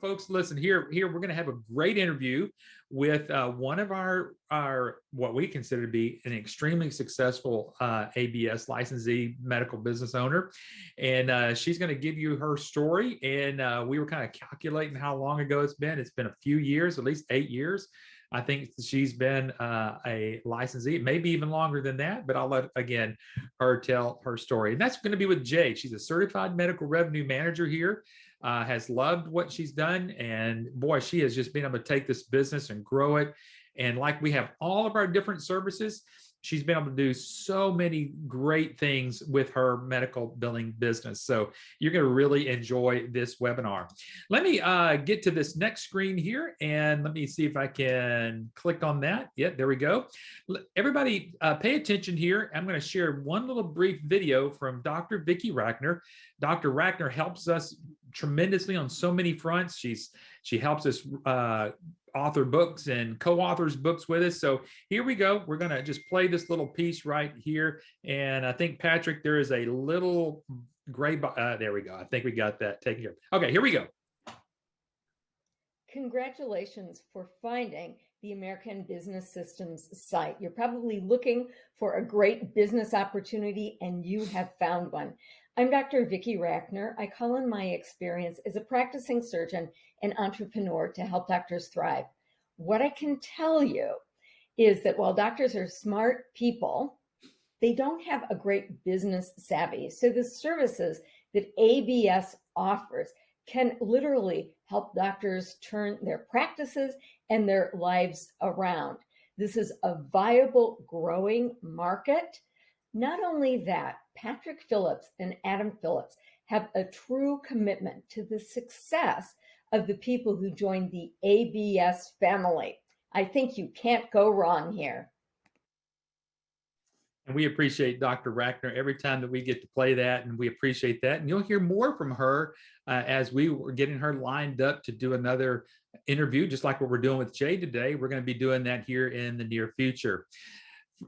folks, listen here. We're going to have a great interview with one of our what we consider to be an extremely successful ABS licensee medical business owner, and she's going to give you her story. And we were kind of calculating how long ago it's been. It's been a few years, at least 8 years. I think she's been a licensee, maybe even longer than that, but I'll let, again, her tell her story. And that's going to be with Jade. She's a certified medical revenue manager here, has loved what she's done. And boy, she has just been able to take this business and grow it. And like we have all of our different services, she's been able to do so many great things with her medical billing business. So you're going to really enjoy this webinar. Let me get to this next screen here, and let me see if I can click on that. Yeah, there we go. Everybody pay attention here. I'm going to share one little brief video from Dr. Vicki Rackner. Dr. Rackner helps us tremendously on so many fronts. She helps us author books and co-authors books with us. So here we go. We're going to just play this little piece right here. And I think, Patrick, there is a little gray, there we go. I think we got that taken care of. Okay, here we go. Congratulations for finding the American Business Systems site. You're probably looking for a great business opportunity, and you have found one. I'm Dr. Vicki Rackner. I call on my experience as a practicing surgeon and entrepreneur to help doctors thrive. What I can tell you is that while doctors are smart people, they don't have a great business savvy. So the services that ABS offers can literally help doctors turn their practices and their lives around. This is a viable, growing market. Not only that, Patrick Phillips and Adam Phillips have a true commitment to the success of the people who join the ABS family. I think you can't go wrong here. And we appreciate Dr. Rackner every time that we get to play that, and we appreciate that. And you'll hear more from her as we were getting her lined up to do another interview, just like what we're doing with Jade today. We're going to be doing that here in the near future.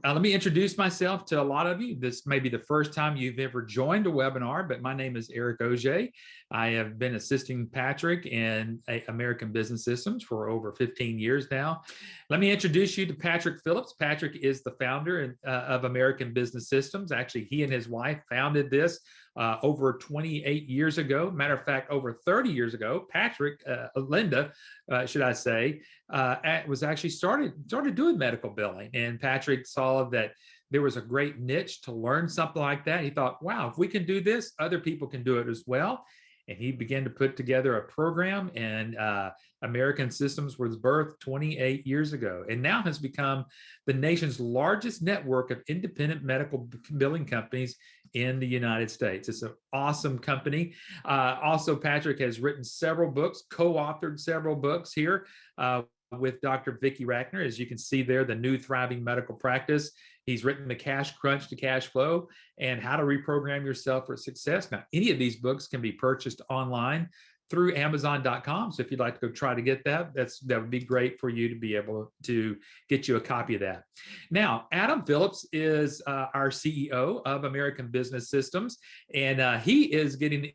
Let me introduce myself to a lot of you. This may be the first time you've ever joined a webinar, but my name is Eric Auger. I have been assisting Patrick in American Business Systems for over 15 years now. Let me introduce you to Patrick Phillips. Patrick is the founder of American Business Systems. Actually, he and his wife founded this over 28 years ago. Matter of fact, over 30 years ago, Patrick, Linda, should I say, was actually started doing medical billing. And Patrick saw that there was a great niche to learn something like that. He thought, wow, if we can do this, other people can do it as well. And he began to put together a program, and American Systems was birthed 28 years ago, and now has become the nation's largest network of independent medical billing companies in the United States. It's an awesome company. Also, Patrick has written several books, co-authored several books here with Dr. Vicki Rackner. As you can see there, The New Thriving Medical Practice. He's written The Cash Crunch to Cash Flow and How to Reprogram Yourself for Success. Now, any of these books can be purchased online through Amazon.com. So if you'd like to go try to get that, that would be great for you to be able to get you a copy of that. Now, Adam Phillips is our CEO of American Business Systems, and he is getting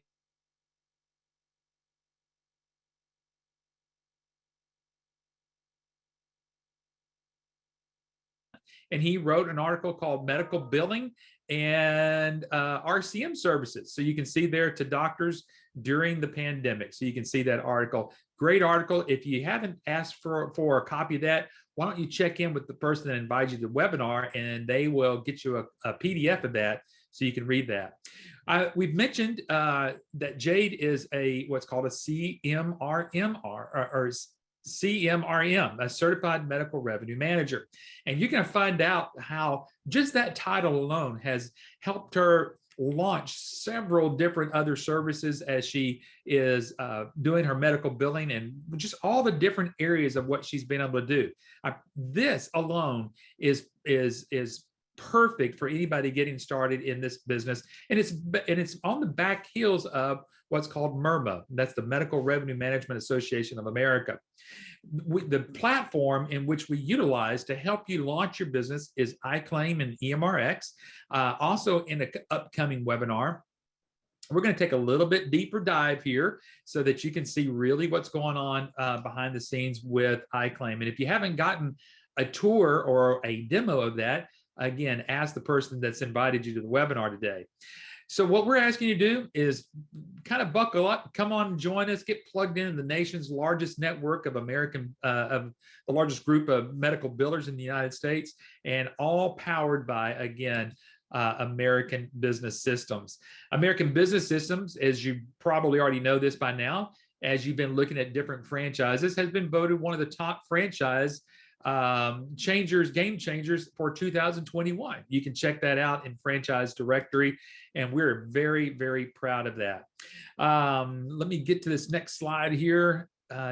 and he wrote an article called Medical Billing and RCM Services. So you can see there, to doctors during the pandemic. So you can see that article. Great article. If you haven't asked for a copy of that, why don't you check in with the person that invited you to the webinar, and they will get you a PDF of that so you can read that. We've mentioned that Jade is what's called a CMRM, or CMRM, a Certified Medical Revenue Manager. And you're going to find out how just that title alone has helped her launch several different other services as she is doing her medical billing, and just all the different areas of what she's been able to do. This alone is perfect for anybody getting started in this business, and it's on the back heels of what's called MERMA. That's the Medical Revenue Management Association of America. The platform in which we utilize to help you launch your business is iClaim and EMRX. Also, in an upcoming webinar, We're going to take a little bit deeper dive here so that you can see really what's going on behind the scenes with iClaim. And if you haven't gotten a tour or a demo of that, again, ask the person that's invited you to the webinar today. So what we're asking you to do is kind of buckle up, come on and join us, get plugged into the nation's largest network of of the largest group of medical billers in the United States, and all powered by, again, American Business Systems. American Business Systems, as you probably already know this by now, as you've been looking at different franchises, has been voted one of the top franchise game changers for 2021. You can check that out in Franchise Directory, and we're very, very proud of that. Let me get to this next slide here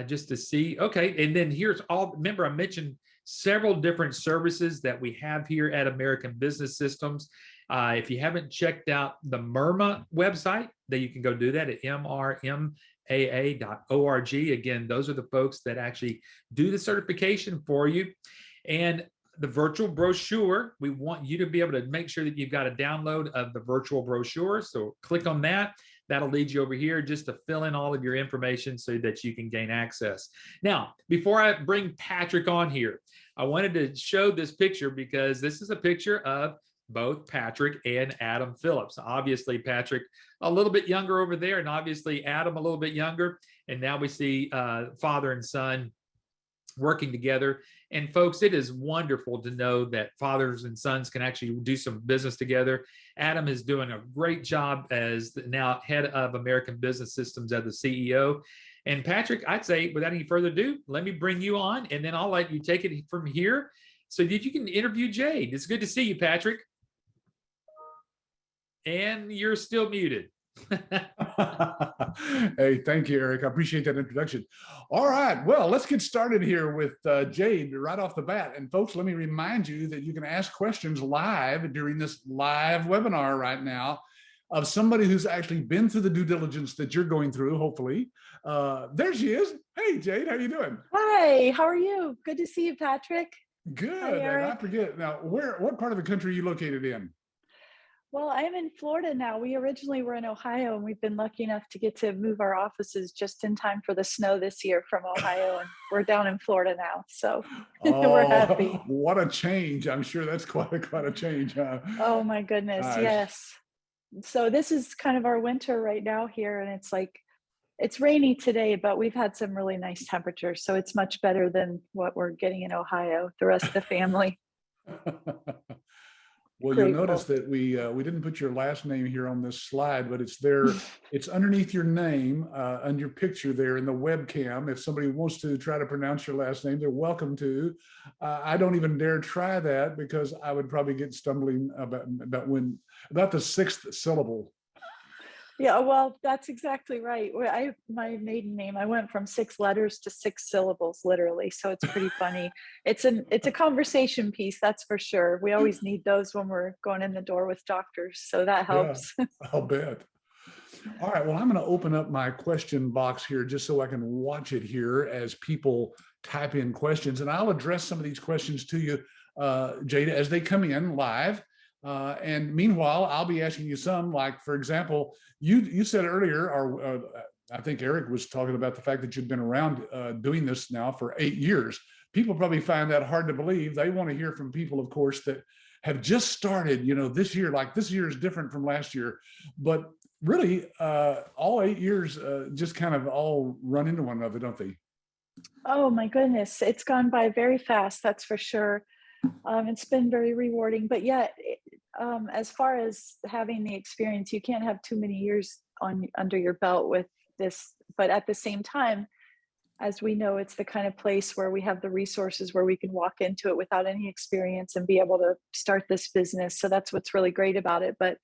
just to see. Okay, and then here's all, remember I mentioned several different services that we have here at American Business Systems. If you haven't checked out the MIRMA website, then you can go do that at mrmaa.org. Again, those are the folks that actually do the certification for you. And the virtual brochure, we want you to be able to make sure that you've got a download of the virtual brochure. So click on that. That'll lead you over here just to fill in all of your information so that you can gain access. Now, before I bring Patrick on here, I wanted to show this picture because this is a picture of both Patrick and Adam Phillips. Obviously, Patrick a little bit younger over there, and obviously Adam a little bit younger. And now we see father and son working together. And folks, it is wonderful to know that fathers and sons can actually do some business together. Adam is doing a great job as the now head of American Business Systems as the CEO. And Patrick, I'd say without any further ado, let me bring you on, and then I'll let you take it from here so that you can interview Jade. It's good to see you, Patrick. And you're still muted. Hey, thank you, Eric. I appreciate that introduction. All right, well, let's get started here with Jade right off the bat. And folks, let me remind you that you can ask questions live during this live webinar right now of somebody who's actually been through the due diligence that you're going through, hopefully. There she is. Hey, Jade, how you doing? Hi, how are you? Good to see you, Patrick. Good. Hi, And Eric. I forget now, what part of the country are you located in? Well, I'm in Florida now. We originally were in Ohio, and we've been lucky enough to get to move our offices just in time for the snow this year from Ohio, and we're down in Florida now. So we're happy. What a change. I'm sure that's quite a change. Oh my goodness, Nice. yes. So this is kind of our winter right now here, and it's rainy today, but we've had some really nice temperatures. So it's much better than what we're getting in Ohio, the rest of the family. Well, Grateful. You'll notice that we didn't put your last name here on this slide, but it's there. It's underneath your name and your picture there in the webcam. If somebody wants to try to pronounce your last name, they're welcome to. I don't even dare try that because I would probably get stumbling about the sixth syllable. Yeah, well, that's exactly right. My maiden name, I went from 6 letters to 6 syllables, literally. So it's pretty funny. It's a conversation piece, that's for sure. We always need those when we're going in the door with doctors. So that helps. Yeah, I'll bet. All right, well, I'm going to open up my question box here just so I can watch it here as people type in questions. And I'll address some of these questions to you, Jada, as they come in live. And meanwhile, I'll be asking you some, like, for example, you said earlier, or I think Eric was talking about the fact that you've been around doing this now for 8 years. People probably find that hard to believe. They want to hear from people, of course, that have just started, this year. Like, this year is different from last year, but really all 8 years just kind of all run into one another, don't they? Oh my goodness, it's gone by very fast, that's for sure. It's been very rewarding, but yet, as far as having the experience, you can't have too many years under your belt with this. But at the same time, as we know, it's the kind of place where we have the resources where we can walk into it without any experience and be able to start this business. So that's what's really great about it. But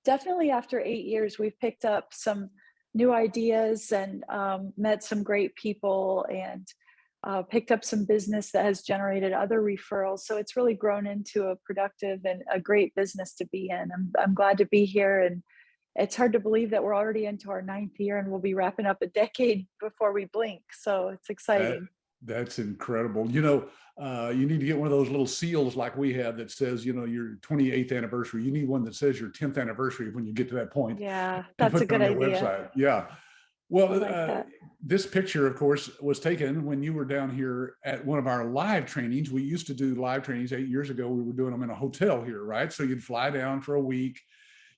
definitely after 8 years, we've picked up some new ideas and met some great people and picked up some business that has generated other referrals. So it's really grown into a productive and a great business to be in. I'm glad to be here, and it's hard to believe that we're already into our 9th year and we'll be wrapping up a decade before we blink. So it's exciting. That's incredible. You need to get one of those little seals like we have that says, your 28th anniversary. You need one that says your 10th anniversary when you get to that point, Yeah, and that's put a it on good your idea. website. Yeah. I Well, like that. this picture, of course, was taken when you were down here at one of our live trainings. We used to do live trainings 8 years ago. We were doing them in a hotel here, right? So you'd fly down for a week.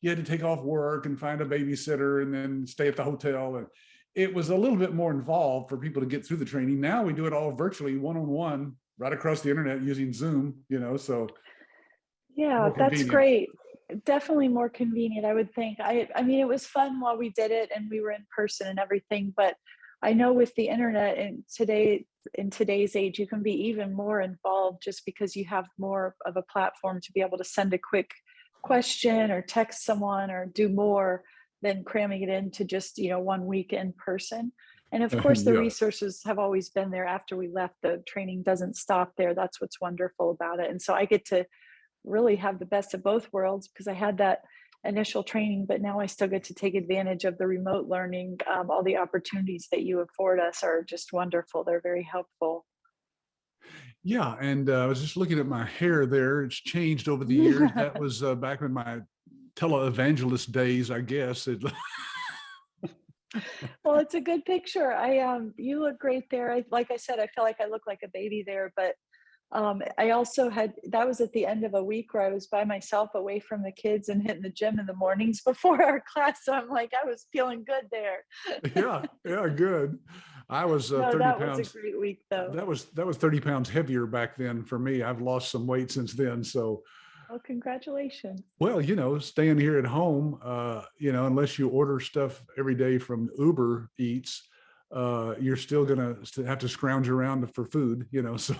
You had to take off work and find a babysitter and then stay at the hotel. And it was a little bit more involved for people to get through the training. Now we do it all virtually, one-on-one, right across the internet using Zoom, so Yeah, more that's convenient. great. Definitely more convenient, I would think. I mean, it was fun while we did it and we were in person and everything, but I know with the internet and in today's age, you can be even more involved just because you have more of a platform to be able to send a quick question or text someone or do more than cramming it into just, 1 week in person. And of course, the Yeah. resources have always been there after we left. The training doesn't stop there. That's what's wonderful about it. And so I get to really have the best of both worlds because I had that initial training, but now I still get to take advantage of the remote learning. All the opportunities that you afford us are just wonderful. They're very helpful. Yeah. And I was just looking at my hair there. It's changed over the years. That was back in my televangelist days, I guess. Well, it's a good picture. You look great there. Like I said, I feel like I look like a baby there, but I also that was at the end of a week where I was by myself away from the kids and hitting the gym in the mornings before our class. So I'm like, I was feeling good there. Yeah. Yeah. Good. I was No, 30 that was a pounds. great week though. That was 30 pounds heavier back then for me. I've lost some weight since then. So, Well, congratulations. well, staying here at home, unless you order stuff every day from Uber Eats, you're still going to have to scrounge around for food, so.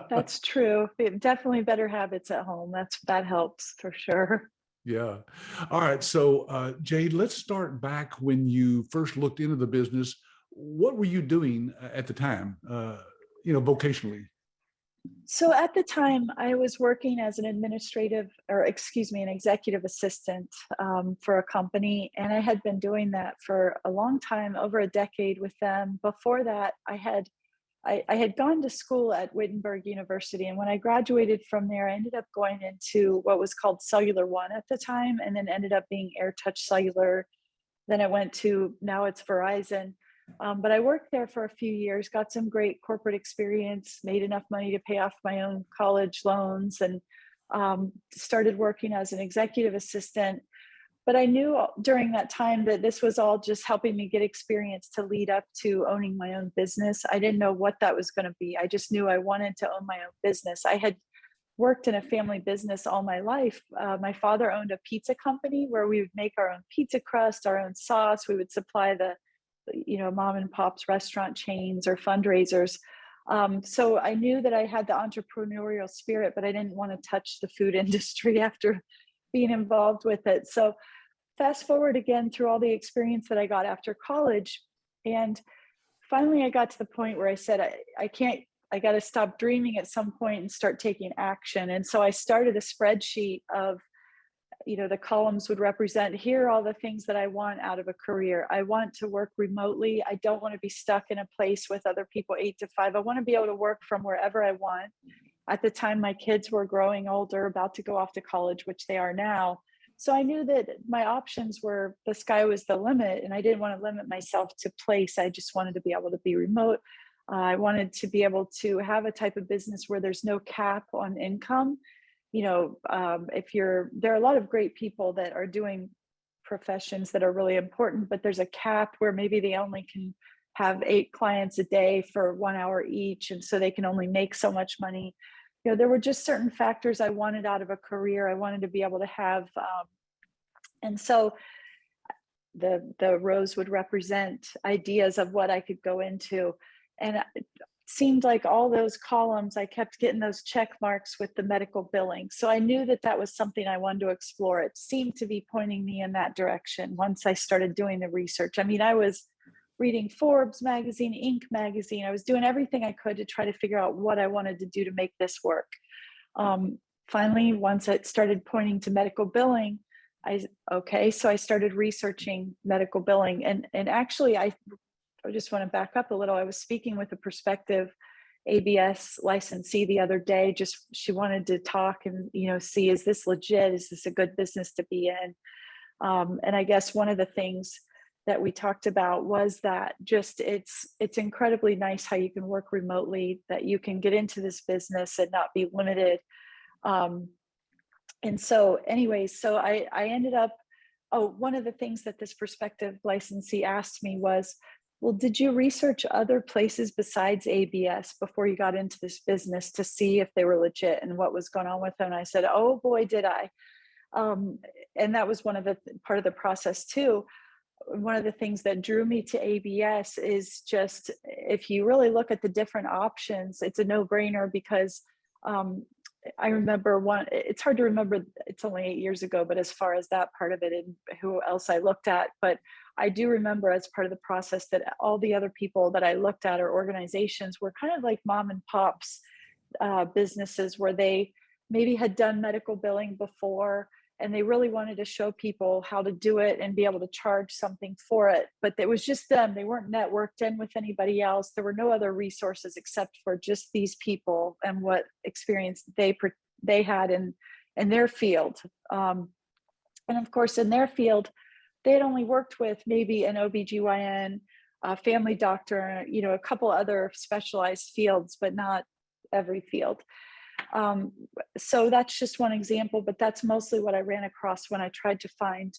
That's true. Definitely better habits at home. That helps for sure. Yeah. All right. So, Jade, let's start back when you first looked into the business. What were you doing at the time, vocationally? So at the time, I was working as an an executive assistant for a company, and I had been doing that for a long time, over a decade with them. Before that, I had gone to school at Wittenberg University, and when I graduated from there, I ended up going into what was called Cellular One at the time, and then ended up being AirTouch Cellular. Then I went to, now it's Verizon. But I worked there for a few years, got some great corporate experience, made enough money to pay off my own college loans, and started working as an executive assistant. But I knew during that time that this was all just helping me get experience to lead up to owning my own business. I didn't know what that was going to be. I just knew I wanted to own my own business. I had worked in a family business all my life. My father owned a pizza company where we would make our own pizza crust, our own sauce. We would supply the mom and pop's restaurant chains or fundraisers. So I knew that I had the entrepreneurial spirit, but I didn't want to touch the food industry after being involved with it. So fast forward again through all the experience that I got after college. And finally I got to the point where I said, I got to stop dreaming at some point and start taking action. And so I started a spreadsheet of, the columns would represent, here are all the things that I want out of a career. I want to work remotely. I don't want to be stuck in a place with other people 8 to 5. I want to be able to work from wherever I want. At the time, my kids were growing older, about to go off to college, which they are now. So I knew that my options were, the sky was the limit, and I didn't want to limit myself to place. I just wanted to be able to be remote. I wanted to be able to have a type of business where there's no cap on income. There are a lot of great people that are doing professions that are really important, but there's a cap where maybe they only can have 8 clients a day for 1 hour each. And so they can only make so much money. There were just certain factors I wanted out of a career. I wanted to be able to have, and so the rows would represent ideas of what I could go into. And it seemed like all those columns, I kept getting those check marks with the medical billing. So I knew that that was something I wanted to explore. It seemed to be pointing me in that direction once I started doing the research. I mean, I was reading Forbes magazine, Inc. magazine. I was doing everything I could to try to figure out what I wanted to do to make this work. Finally, once it started pointing to medical billing, so I started researching medical billing. And actually, I I just want to back up a little. I was speaking with a prospective ABS licensee the other day. Just she wanted to talk and see, is this legit? Is this a good business to be in? And I guess one of the things that we talked about was that just it's incredibly nice how you can work remotely, that you can get into this business and not be limited. And so anyways, so I ended up, one of the things that this prospective licensee asked me was, well, did you research other places besides ABS before you got into this business to see if they were legit and what was going on with them? And I said, oh boy, did I. And that was part of the process too. One of the things that drew me to ABS is just, if you really look at the different options, it's a no-brainer because I remember it's hard to remember, it's only 8 years ago, but as far as that part of it and who else I looked at, but I do remember as part of the process that all the other people that I looked at or organizations were kind of like mom and pops businesses where they maybe had done medical billing before, and they really wanted to show people how to do it and be able to charge something for it. But it was just them. They weren't networked in with anybody else. There were no other resources except for just these people and what experience they had in their field. And of course, in their field, they had only worked with maybe an OBGYN, a family doctor, a couple other specialized fields, but not every field. So that's just one example, but that's mostly what I ran across when I tried to find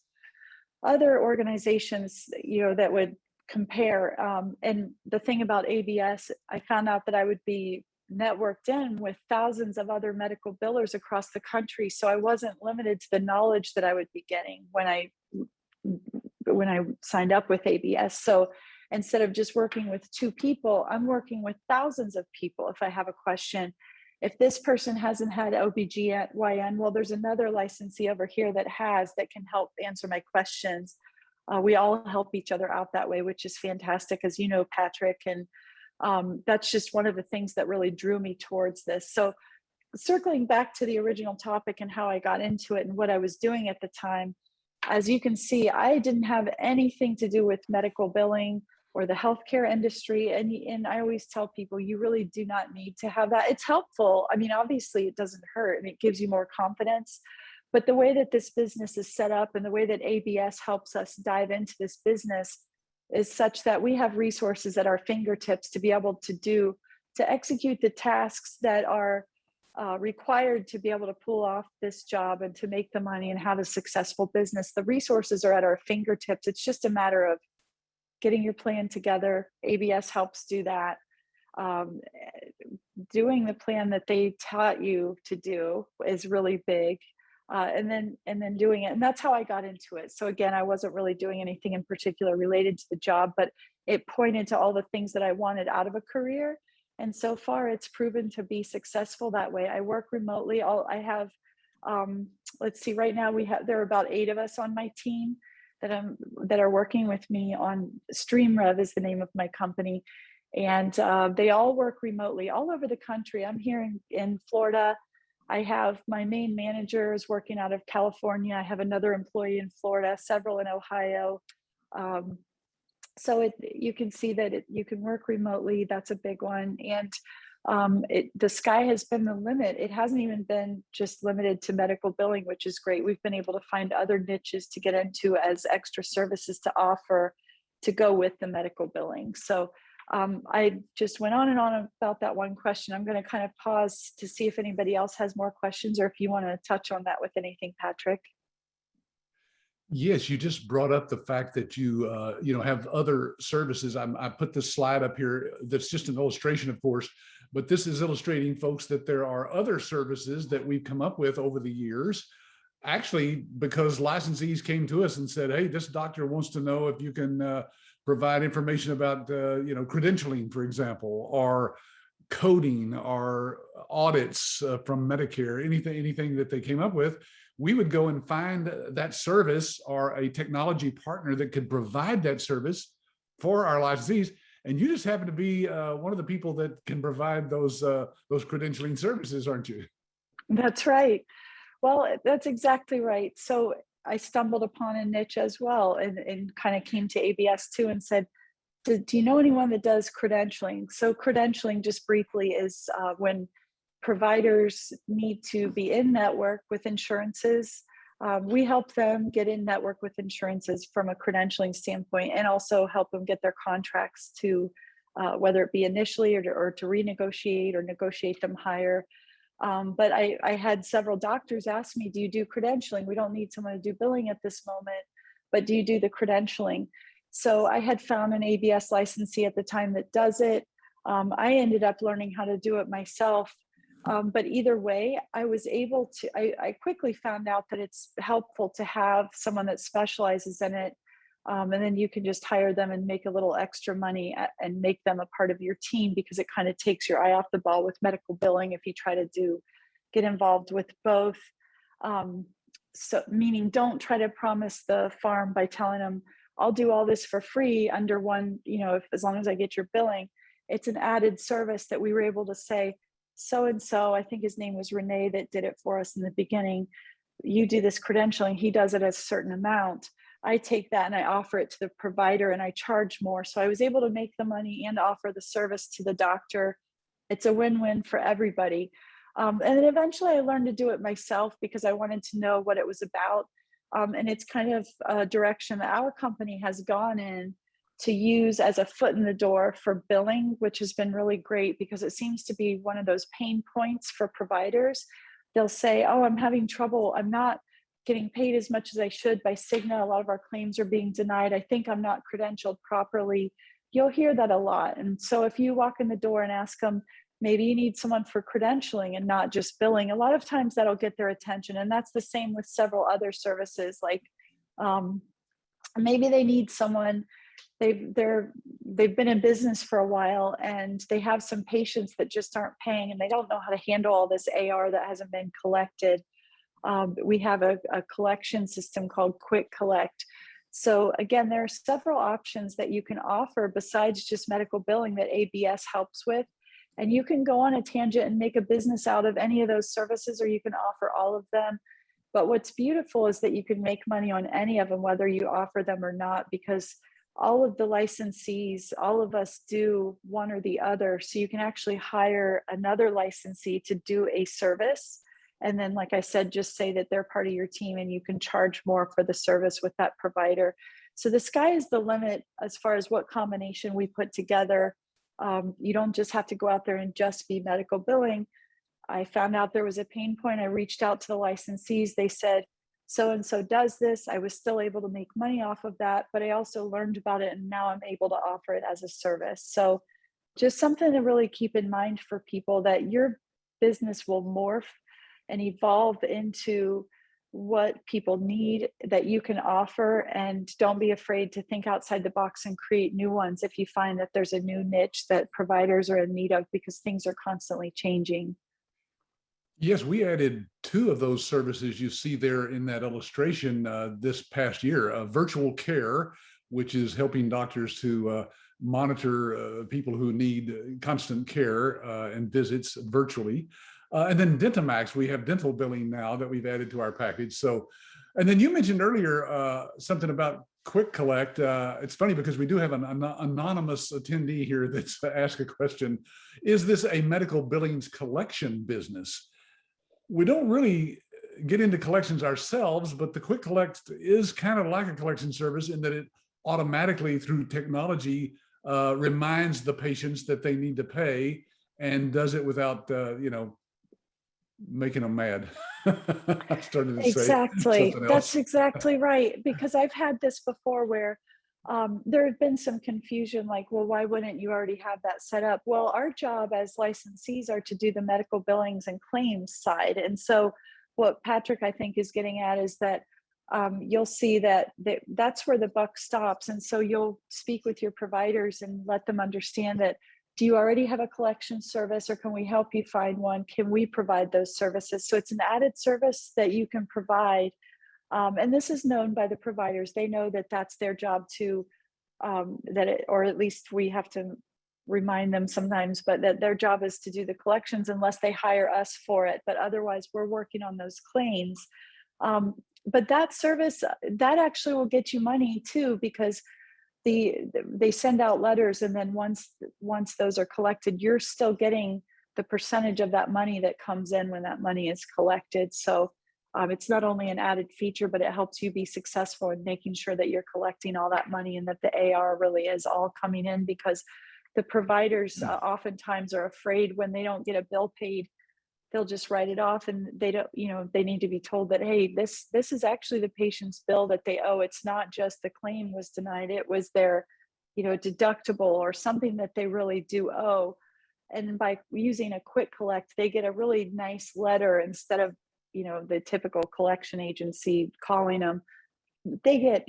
other organizations, that would compare. And the thing about ABS, I found out that I would be networked in with thousands of other medical billers across the country. So I wasn't limited to the knowledge that I would be getting when I signed up with ABS. So instead of just working with 2 people, I'm working with thousands of people. If I have a question, if this person hasn't had OBGYN, well, there's another licensee over here that can help answer my questions. We all help each other out that way, which is fantastic, as you know, Patrick. And that's just one of the things that really drew me towards this. So circling back to the original topic and how I got into it and what I was doing at the time, as you can see, I didn't have anything to do with medical billing or the healthcare industry. And I always tell people, you really do not need to have that. It's helpful. I mean, obviously it doesn't hurt and it gives you more confidence. But the way that this business is set up and the way that ABS helps us dive into this business is such that we have resources at our fingertips to be able to execute the tasks that are required to be able to pull off this job and to make the money and have a successful business. The resources are at our fingertips. It's just a matter of getting your plan together. ABS helps do that. Doing the plan that they taught you to do is really big. And then doing it. And that's how I got into it. So again, I wasn't really doing anything in particular related to the job, but it pointed to all the things that I wanted out of a career. And so far it's proven to be successful that way. I work remotely. I have, let's see, right now there are about 8 of us on my team that are working with me on StreamRev is the name of my company. And they all work remotely all over the country. I'm here in Florida. I have my main manager is working out of California. I have another employee in Florida, several in Ohio. So you can see that you can work remotely. That's a big one. And the sky has been the limit. It hasn't even been just limited to medical billing, which is great. We've been able to find other niches to get into as extra services to offer to go with the medical billing. So I just went on and on about that one question. I'm going to kind of pause to see if anybody else has more questions or if you want to touch on that with anything, Patrick. Yes, you just brought up the fact that you have other services. I put this slide up here. That's just an illustration, of course, but this is illustrating, folks, that there are other services that we've come up with over the years. Actually, because licensees came to us and said, "Hey, this doctor wants to know if you can provide information about credentialing, for example, or coding, or audits from Medicare, anything that they came up with." We would go and find that service or a technology partner that could provide that service for our licensees. And you just happen to be one of the people that can provide those credentialing services, aren't you? That's right. Well, that's exactly right. So I stumbled upon a niche as well and kind of came to ABS too and said, do you know anyone that does credentialing? So credentialing, just briefly, is when providers need to be in network with insurances. We help them get in network with insurances from a credentialing standpoint, and also help them get their contracts to, whether it be initially or to renegotiate or negotiate them higher. But I had several doctors ask me, do you do credentialing? We don't need someone to do billing at this moment, but do you do the credentialing? So I had found an ABS licensee at the time that does it. I ended up learning how to do it myself. But either way, I was able to, I quickly found out that it's helpful to have someone that specializes in it. And then you can just hire them and make a little extra money and make them a part of your team, because it kind of takes your eye off the ball with medical billing if you try to get involved with both. So meaning, don't try to promise the farm by telling them, I'll do all this for free under one, as long as I get your billing. It's an added service that we were able to say, so-and-so, I think his name was Renee, that did it for us in the beginning. You do this credentialing, he does it at a certain amount. I take that and I offer it to the provider and I charge more. So I was able to make the money and offer the service to the doctor. It's a win-win for everybody. And then eventually I learned to do it myself because I wanted to know what it was about. And it's kind of a direction that our company has gone in to use as a foot in the door for billing, which has been really great because it seems to be one of those pain points for providers. They'll say, oh, I'm having trouble. I'm not getting paid as much as I should by Cigna. A lot of our claims are being denied. I think I'm not credentialed properly. You'll hear that a lot. And so if you walk in the door and ask them, maybe you need someone for credentialing and not just billing, a lot of times that'll get their attention. And that's the same with several other services. Like maybe they need someone, they've been in business for a while and they have some patients that just aren't paying and they don't know how to handle all this AR that hasn't been collected. We have a collection system called Quick Collect. So again, there are several options that you can offer besides just medical billing that ABS helps with. And you can go on a tangent and make a business out of any of those services, or you can offer all of them. But what's beautiful is that you can make money on any of them, whether you offer them or not, because all of the licensees, all of us do one or the other. So you can actually hire another licensee to do a service. And then, like I said, just say that they're part of your team and you can charge more for the service with that provider. So the sky is the limit as far as what combination we put together. You don't just have to go out there and just be medical billing. I found out there was a pain point. I reached out to the licensees. They said, so-and-so does this. I was still able to make money off of that, but I also learned about it and now I'm able to offer it as a service. So just something to really keep in mind for people, that your business will morph and evolve into what people need that you can offer. And don't be afraid to think outside the box and create new ones if you find that there's a new niche that providers are in need of, because things are constantly changing. Yes, we added 2 of those services you see there in that illustration this past year. Virtual care, which is helping doctors to monitor people who need constant care and visits virtually. And then Dentamax, we have dental billing now that we've added to our package. So, and then you mentioned earlier something about Quick Collect. It's funny because we do have an anonymous attendee here that's asked a question. Is this a medical billings collection business? We don't really get into collections ourselves, but the Quick Collect is kind of like a collection service in that it automatically, through technology, reminds the patients that they need to pay and does it without, making them mad. I started to Exactly. say That's exactly right. Because I've had this before where there had been some confusion, like, well, why wouldn't you already have that set up? Well, our job as licensees are to do the medical billings and claims side. And so what Patrick, I think, is getting at is that you'll see that's where the buck stops. And so you'll speak with your providers and let them understand that, do you already have a collection service, or can we help you find one? Can we provide those services? So it's an added service that you can provide. And this is known by the providers. They know that that's their job to, or at least we have to remind them sometimes, but that their job is to do the collections unless they hire us for it. But otherwise, we're working on those claims. But that service, that actually will get you money too, because they send out letters, and then once those are collected, you're still getting the percentage of that money that comes in when that money is collected. So it's not only an added feature, but it helps you be successful in making sure that you're collecting all that money and that the AR really is all coming in, because the providers oftentimes are afraid when they don't get a bill paid, they'll just write it off, and they don't, they need to be told that, hey, this is actually the patient's bill that they owe. It's not just the claim was denied, it was their, deductible or something that they really do owe. And by using a quick collect, they get a really nice letter instead of, the typical collection agency calling them. They get,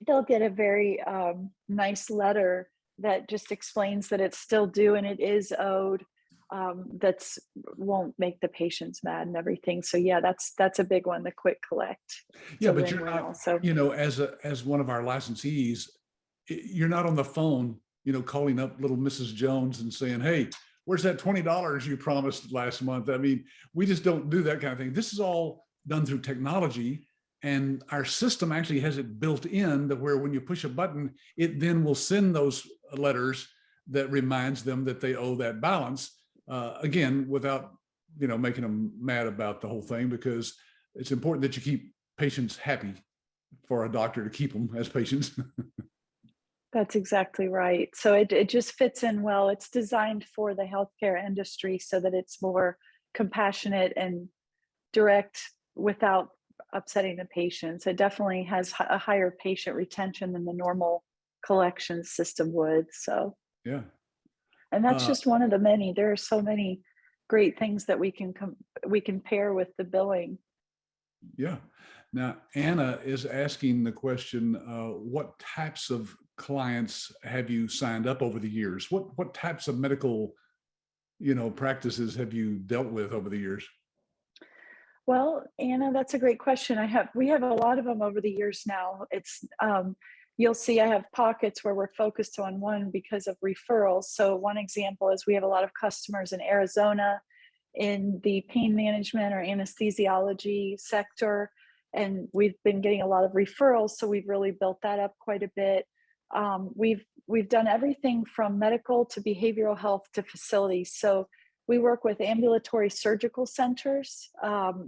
they'll get a very nice letter that just explains that it's still due and it is owed. That's won't make the patients mad and everything. So yeah, that's a big one, the quick collect. Yeah, but you're not, also, as one of our licensees, you're not on the phone, calling up little Mrs. Jones and saying, hey, where's that $20 you promised last month? I mean, we just don't do that kind of thing. This is all done through technology, and our system actually has it built in that where when you push a button, it then will send those letters that reminds them that they owe that balance. Again, without, making them mad about the whole thing, because it's important that you keep patients happy for a doctor to keep them as patients. That's exactly right. So it just fits in well. It's designed for the healthcare industry so that it's more compassionate and direct without upsetting the patients. It definitely has a higher patient retention than the normal collection system would. So yeah, and that's just one of the many. There are so many great things that we can pair with the billing. Yeah. Now, Anna is asking the question, what types of clients have you signed up over the years? What types of medical, practices have you dealt with over the years? Well, Anna, that's a great question. We have a lot of them over the years now. It's you'll see I have pockets where we're focused on one because of referrals. So one example is we have a lot of customers in Arizona in the pain management or anesthesiology sector, and we've been getting a lot of referrals. So we've really built that up quite a bit. We've done everything from medical to behavioral health to facilities. So we work with ambulatory surgical centers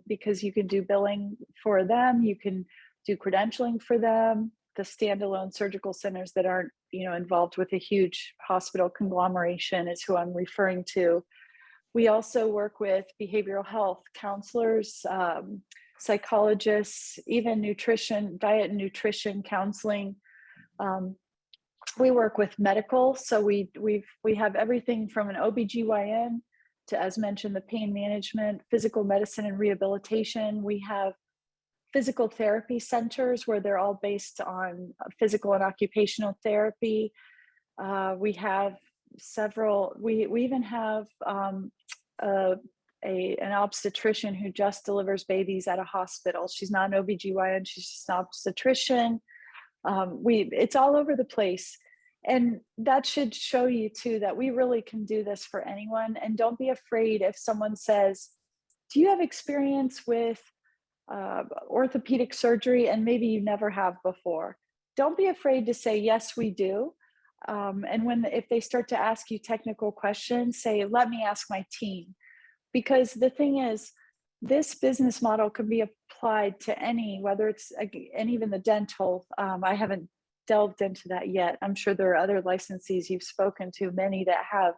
because you can do billing for them. You can do credentialing for them. The standalone surgical centers that aren't, involved with a huge hospital conglomeration is who I'm referring to. We also work with behavioral health counselors, psychologists, even nutrition, diet and nutrition counseling. We work with medical. So we have everything from an OBGYN to, as mentioned, the pain management, physical medicine and rehabilitation. We have physical therapy centers where they're all based on physical and occupational therapy. We have several, we even have an obstetrician who just delivers babies at a hospital. She's not an OBGYN, she's just an obstetrician. It's all over the place. And that should show you too that we really can do this for anyone. And don't be afraid if someone says, do you have experience with orthopedic surgery? And maybe you never have before. Don't be afraid to say, yes, we do. And if they start to ask you technical questions, say, let me ask my team. Because the thing is, this business model can be applied to any, whether it's, and even the dental. I haven't delved into that yet. I'm sure there are other licensees you've spoken to, many that have.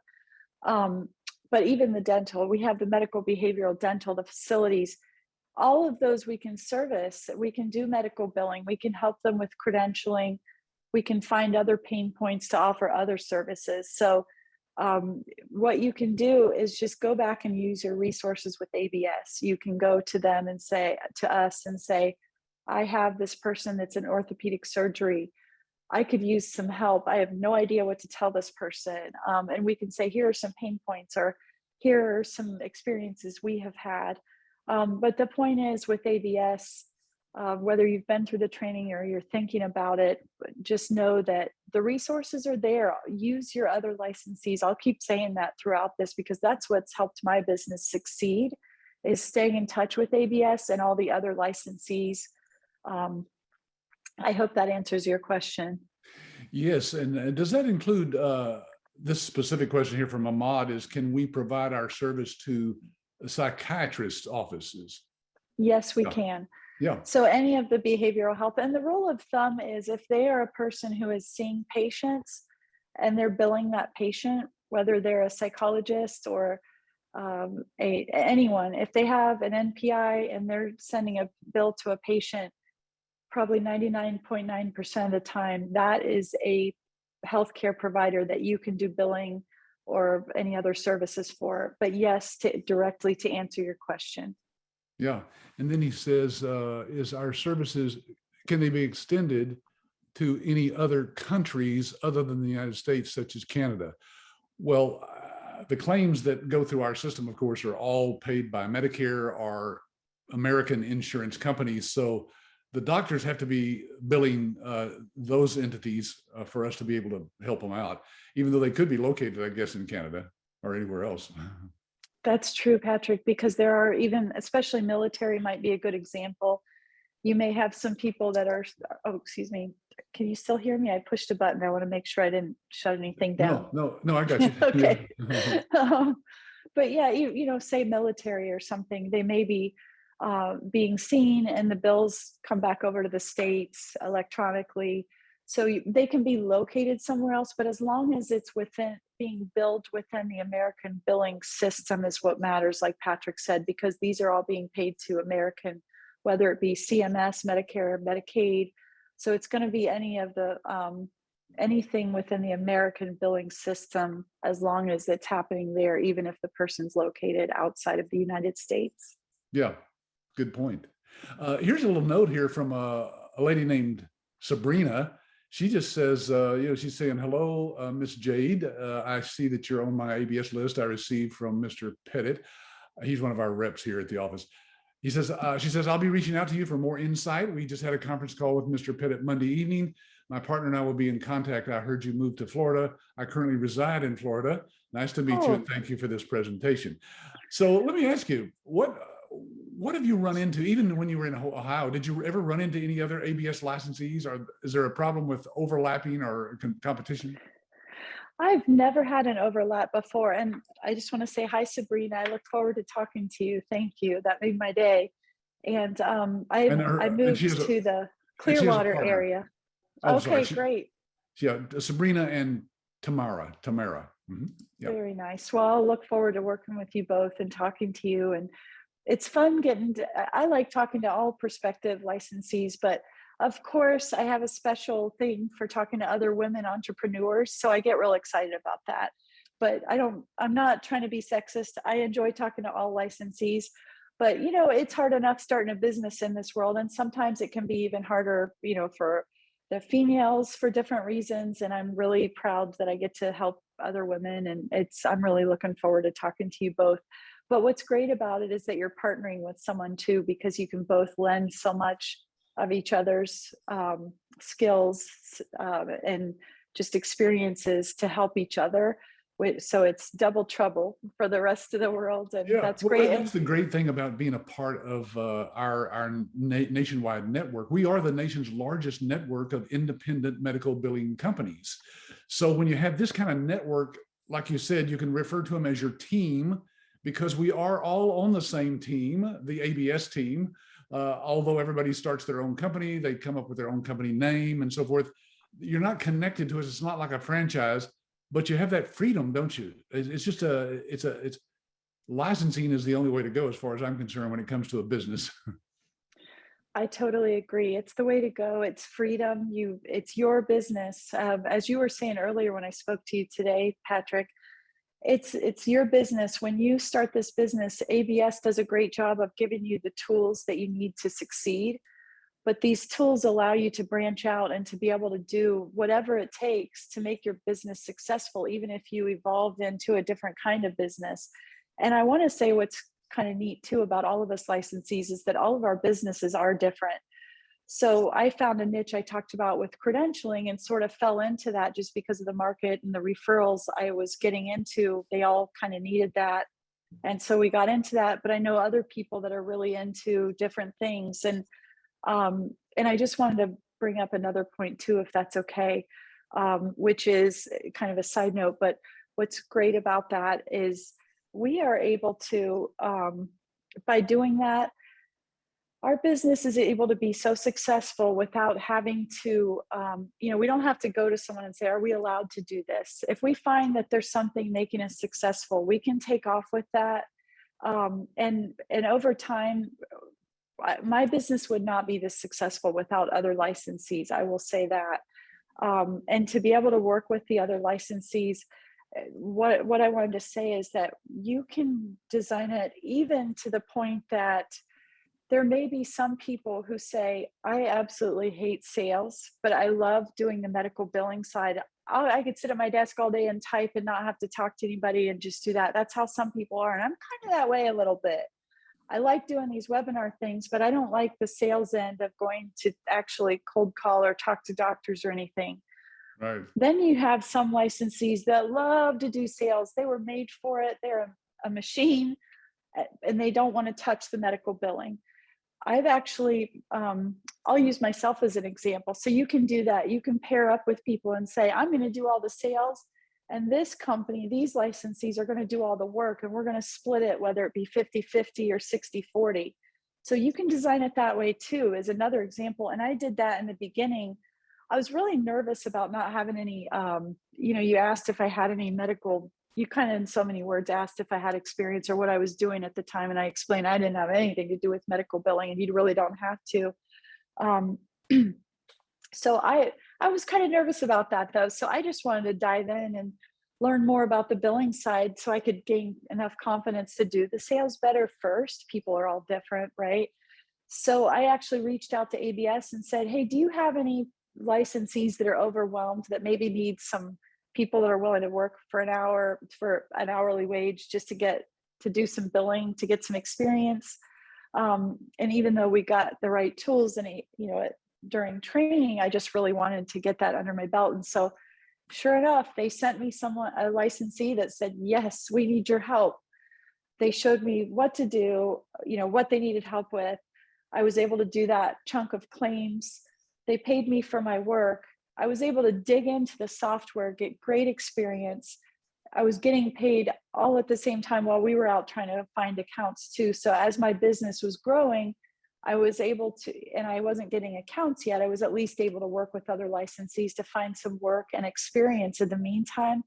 But even the dental, we have the medical, behavioral, dental, the facilities, all of those we can service. We can do medical billing. We can help them with credentialing. We can find other pain points to offer other services. So what you can do is just go back and use your resources with ABS. You can go to them and say, to us and say, I have this person that's in orthopedic surgery. I could use some help. I have no idea what to tell this person. And we can say, here are some pain points, or here are some experiences we have had. But the point is with ABS, whether you've been through the training or you're thinking about it, just know that the resources are there. Use your other licensees. I'll keep saying that throughout this because that's what's helped my business succeed, is staying in touch with ABS and all the other licensees. I hope that answers your question. Yes, and does that include this specific question here from Ahmad is, can we provide our service to psychiatrist offices? Yes, we Yeah. can. Yeah. So any of the behavioral health, and the rule of thumb is if they are a person who is seeing patients and they're billing that patient, whether they're a psychologist or anyone, if they have an NPI and they're sending a bill to a patient, probably 99.9% of the time, that is a healthcare provider that you can do billing or any other services for. But yes, directly to answer your question. Yeah. And then he says, is our services, can they be extended to any other countries other than the United States, such as Canada? Well, the claims that go through our system, of course, are all paid by Medicare or American insurance companies. So the doctors have to be billing those entities for us to be able to help them out, even though they could be located, I guess, in Canada or anywhere else. That's true, Patrick, because there are even, especially military might be a good example. You may have some people that are, oh, excuse me. Can you still hear me? I pushed a button. I want to make sure I didn't shut anything down. No, I got you. Okay. Yeah. But yeah, you know, say military or something, they may be being seen and the bills come back over to the States electronically. So they can be located somewhere else, but as long as it's being billed within the American billing system is what matters, like Patrick said, because these are all being paid to American, whether it be CMS, Medicare, Medicaid. So it's going to be any of the anything within the American billing system, as long as it's happening there, even if the person's located outside of the United States. Yeah, good point. Here's a little note here from a lady named Sabrina. She just says, she's saying, hello, Miss Jade. I see that you're on my ABS list I received from Mr. Pettit. He's one of our reps here at the office. She says, I'll be reaching out to you for more insight. We just had a conference call with Mr. Pettit Monday evening. My partner and I will be in contact. I heard you moved to Florida. I currently reside in Florida. Nice to meet you, and thank you for this presentation. So let me ask you, what have you run into, even when you were in Ohio? Did you ever run into any other ABS licensees, or is there a problem with overlapping or competition? I've never had an overlap before. And I just want to say hi, Sabrina. I look forward to talking to you. Thank you. That made my day. And I moved to the Clearwater area. Oh, okay, sorry. Great. Yeah, Sabrina and Tamara. Mm-hmm. Yep. Very nice. Well, I'll look forward to working with you both and talking to you. And it's fun I like talking to all prospective licensees, but of course I have a special thing for talking to other women entrepreneurs. So I get real excited about that, but I'm not trying to be sexist. I enjoy talking to all licensees, but you know, it's hard enough starting a business in this world. And sometimes it can be even harder, you know, for the females for different reasons. And I'm really proud that I get to help other women. And I'm really looking forward to talking to you both. But what's great about it is that you're partnering with someone too, because you can both lend so much of each other's skills and just experiences to help each other. So it's double trouble for the rest of the world. And that's great. That's the great thing about being a part of our nationwide network. We are the nation's largest network of independent medical billing companies. So when you have this kind of network, like you said, you can refer to them as your team, because we are all on the same team, the ABS team. Although everybody starts their own company, they come up with their own company name and so forth. You're not connected to us. It's not like a franchise, but you have that freedom, don't you? It's just it's licensing is the only way to go, as far as I'm concerned, when it comes to a business. I totally agree. It's the way to go. It's freedom. It's your business. As you were saying earlier when I spoke to you today, Patrick, it's your business. When you start this business, ABS does a great job of giving you the tools that you need to succeed. But these tools allow you to branch out and to be able to do whatever it takes to make your business successful, even if you evolved into a different kind of business. And I want to say what's kind of neat too about all of us licensees is that all of our businesses are different. So I found a niche I talked about with credentialing and sort of fell into that just because of the market and the referrals I was getting into. They all kind of needed that. And so we got into that, but I know other people that are really into different things. And and I just wanted to bring up another point too, if that's okay, which is kind of a side note, but what's great about that is we are able to, by doing that, our business is able to be so successful without having to, we don't have to go to someone and say, are we allowed to do this? If we find that there's something making us successful, we can take off with that. And over time, my business would not be this successful without other licensees. I will say that. And to be able to work with the other licensees, what I wanted to say is that you can design it even to the point that there may be some people who say, I absolutely hate sales, but I love doing the medical billing side. I could sit at my desk all day and type and not have to talk to anybody and just do that. That's how some people are. And I'm kind of that way a little bit. I like doing these webinar things, but I don't like the sales end of going to actually cold call or talk to doctors or anything. Right. Then you have some licensees that love to do sales. They were made for it. They're a machine, and they don't want to touch the medical billing. I've actually, I'll use myself as an example. So you can do that. You can pair up with people and say, I'm going to do all the sales, and this company, these licensees are going to do all the work, and we're going to split it, whether it be 50-50 or 60-40. So you can design it that way too, is another example. And I did that in the beginning. I was really nervous about not having any, you asked if I had any medical, you kind of in so many words asked if I had experience or what I was doing at the time. And I explained I didn't have anything to do with medical billing, and you really don't have to. So I was kind of nervous about that though. So I just wanted to dive in and learn more about the billing side so I could gain enough confidence to do the sales better first. People are all different, right? So I actually reached out to ABS and said, hey, do you have any licensees that are overwhelmed that maybe need some people that are willing to work for an hour for an hourly wage just to do some billing, to get some experience? And even though we got the right tools and, during training, I just really wanted to get that under my belt. And so sure enough, they sent me a licensee that said, yes, we need your help. They showed me what to do, what they needed help with. I was able to do that chunk of claims. They paid me for my work. I was able to dig into the software, get great experience. I was getting paid all at the same time while we were out trying to find accounts too. So as my business was growing, I was able to, and I wasn't getting accounts yet, I was at least able to work with other licensees to find some work and experience in the meantime.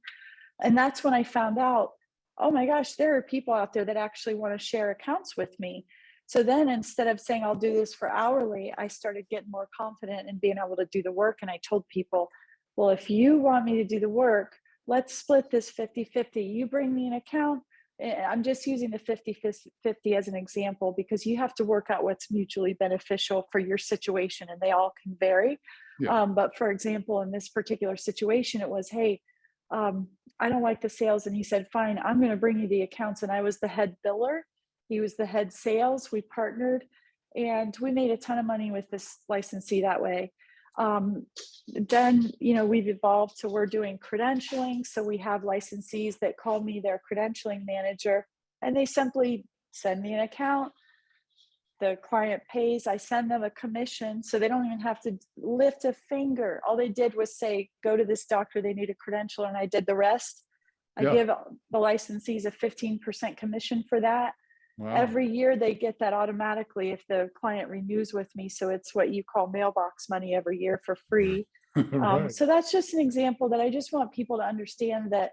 And that's when I found out, oh my gosh, there are people out there that actually want to share accounts with me. So then instead of saying I'll do this for hourly, I started getting more confident in being able to do the work. And I told people, well, if you want me to do the work, let's split this 50-50. You bring me an account. I'm just using the 50-50 as an example because you have to work out what's mutually beneficial for your situation, and they all can vary. Yeah. But for example, in this particular situation, it was, hey, I don't like the sales. And he said, fine, I'm going to bring you the accounts. And I was the head biller. He was the head sales. We partnered, and we made a ton of money with this licensee that way. Then, we've evolved to we're doing credentialing. So we have licensees that call me their credentialing manager, and they simply send me an account. The client pays, I send them a commission. So they don't even have to lift a finger. All they did was say, go to this doctor, they need a credential. And I did the rest. I give the licensees a 15% commission for that. Wow. Every year they get that automatically if the client renews with me. So it's what you call mailbox money every year for free. Right. So that's just an example that I just want people to understand that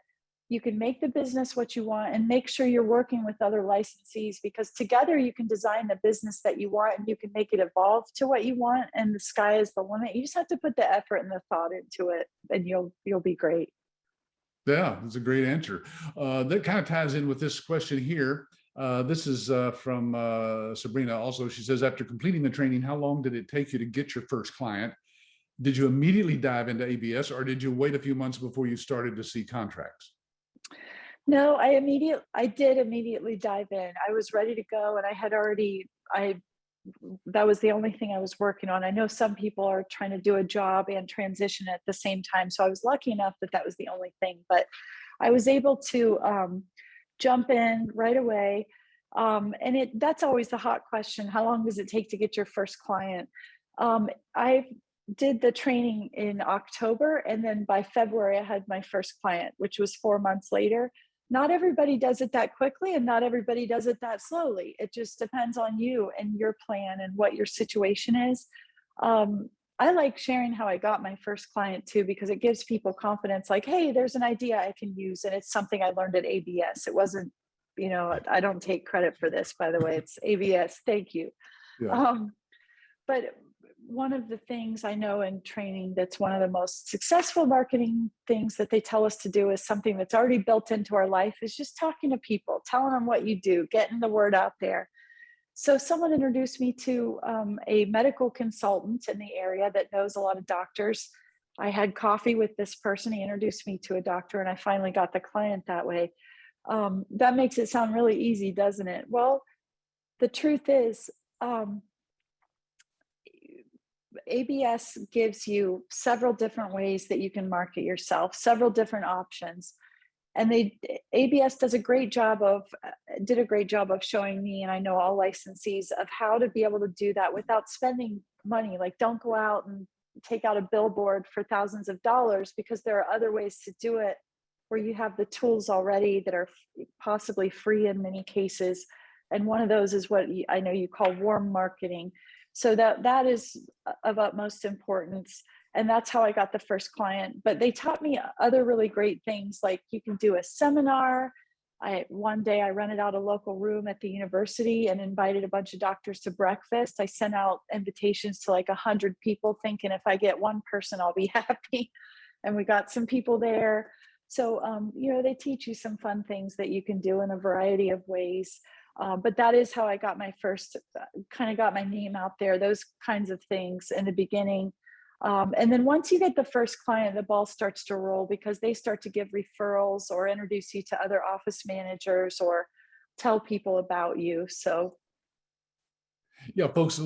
you can make the business what you want and make sure you're working with other licensees, because together you can design the business that you want and you can make it evolve to what you want, and the sky is the limit. You just have to put the effort and the thought into it, and you'll be great. Yeah, that's a great answer. That kind of ties in with this question here. This is from Sabrina also. She says, after completing the training, how long did it take you to get your first client? Did you immediately dive into ABS, or did you wait a few months before you started to see contracts? No, I did immediately dive in. I was ready to go, and that was the only thing I was working on. I know some people are trying to do a job and transition at the same time. So I was lucky enough that was the only thing, but I was able to jump in right away. And that's always the hot question. How long does it take to get your first client? I did the training in October, and then by February, I had my first client, which was 4 months later. Not everybody does it that quickly, and not everybody does it that slowly. It just depends on you and your plan and what your situation is. I like sharing how I got my first client too, because it gives people confidence, like, hey, there's an idea I can use. And it's something I learned at ABS. It wasn't, I don't take credit for this, by the way, it's ABS. Thank you. Yeah. But one of the things I know in training that's one of the most successful marketing things that they tell us to do is something that's already built into our life, is just talking to people, telling them what you do, getting the word out there. So someone introduced me to a medical consultant in the area that knows a lot of doctors. I had coffee with this person. He introduced me to a doctor, and I finally got the client that way. That makes it sound really easy, doesn't it? Well, the truth is, ABS gives you several different ways that you can market yourself, several different options. And ABS did a great job of showing me, and I know all licensees, of how to be able to do that without spending money. Like, don't go out and take out a billboard for thousands of dollars, because there are other ways to do it where you have the tools already that are possibly free in many cases. And one of those is what I know you call warm marketing. So that is of utmost importance. And that's how I got the first client. But they taught me other really great things, like you can do a seminar. One day I rented out a local room at the university and invited a bunch of doctors to breakfast. I sent out invitations to like 100 people, thinking if I get one person, I'll be happy. And we got some people there. So, they teach you some fun things that you can do in a variety of ways. But that is how I got my first, kind of got my name out there, those kinds of things in the beginning. And then once you get the first client, the ball starts to roll, because they start to give referrals or introduce you to other office managers or tell people about you. So. Yeah, folks,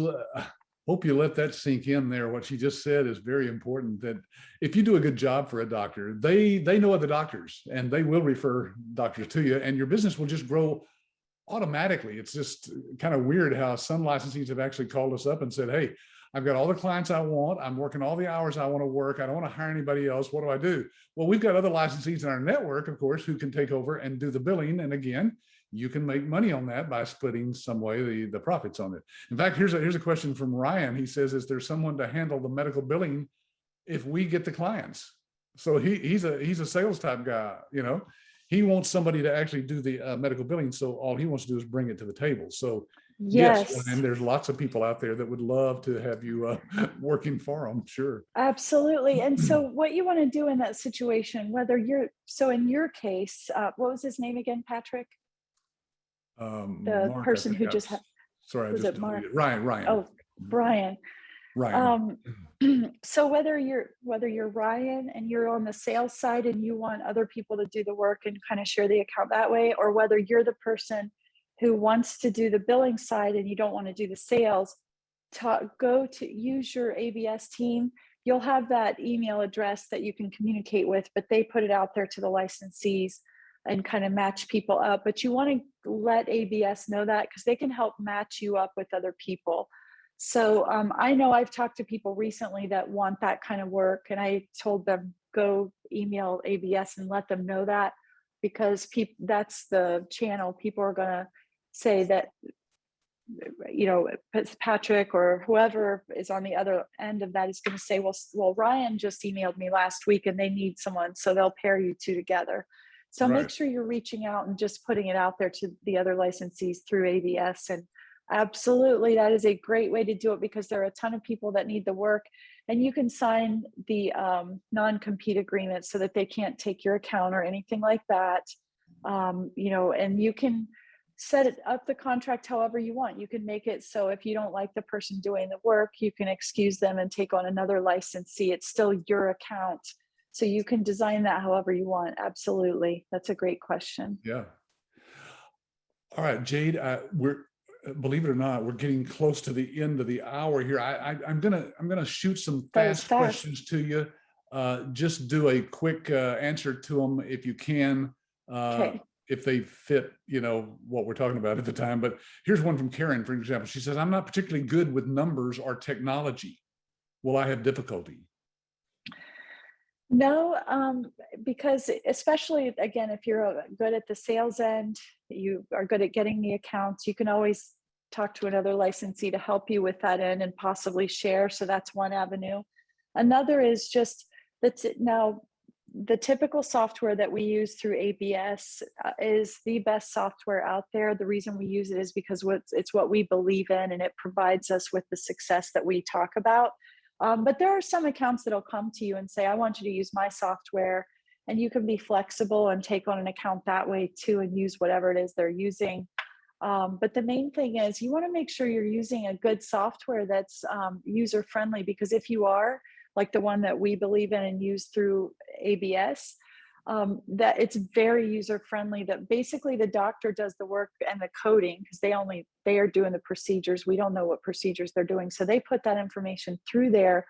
hope you let that sink in there. What she just said is very important, that if you do a good job for a doctor, they know other doctors, and they will refer doctors to you, and your business will just grow automatically. It's just kind of weird how some licensees have actually called us up and said, hey, I've got all the clients I want. I'm working all the hours I want to work. I don't want to hire anybody else. What do I do? Well, we've got other licensees in our network, of course, who can take over and do the billing. And again, you can make money on that by splitting some way the profits on it. In fact, here's a question from Ryan. He says, is there someone to handle the medical billing if we get the clients? So he's a sales type guy, He wants somebody to actually do the medical billing. So all he wants to do is bring it to the table. So yes, and there's lots of people out there that would love to have you working for them. Sure. Absolutely. And so what you want to do in that situation, in your case, what was his name again, Patrick? The Mark, person who just sorry, was it Mark? Ryan. Oh, Brian. Ryan. So whether you're Ryan and you're on the sales side and you want other people to do the work and kind of share the account that way, or whether you're the person who wants to do the billing side and you don't want to do the sales, go to use your ABS team. You'll have that email address that you can communicate with, but they put it out there to the licensees and kind of match people up. But you want to let ABS know that, because they can help match you up with other people. So I know I've talked to people recently that want that kind of work, and I told them, go email ABS and let them know that, because that's the channel. People are going to say that, Patrick or whoever is on the other end of that is going to say, well, Ryan just emailed me last week and they need someone. So they'll pair you two together. So Right. Make sure you're reaching out and just putting it out there to the other licensees through ABS. And absolutely, that is a great way to do it, because there are a ton of people that need the work, and you can sign the non-compete agreement so that they can't take your account or anything like that. And you can set up the contract however you want. You can make it so if you don't like the person doing the work, you can excuse them and take on another licensee. It's still your account. So you can design that however you want. Absolutely. That's a great question. Yeah. All right, Jade, believe it or not, we're getting close to the end of the hour here. I'm gonna shoot some fast questions to you. Just do a quick answer to them if you can. Okay. if they fit, what we're talking about at the time. But here's one from Karen, for example. She says, I'm not particularly good with numbers or technology. Will I have difficulty? No, because especially again, if you're good at the sales end, you are good at getting the accounts, you can always talk to another licensee to help you with that end and possibly share. So that's one avenue. Another is just now the typical software that we use through ABS is the best software out there. The reason we use it is because it's what we believe in, and it provides us with the success that we talk about. But there are some accounts that'll come to you and say, I want you to use my software, and you can be flexible and take on an account that way too, and use whatever it is they're using. But the main thing is you want to make sure you're using a good software that's user-friendly, because if you are, like the one that we believe in and use through ABS, that it's very user-friendly, that basically the doctor does the work and the coding, because they are doing the procedures. We don't know what procedures they're doing. So they put that information through there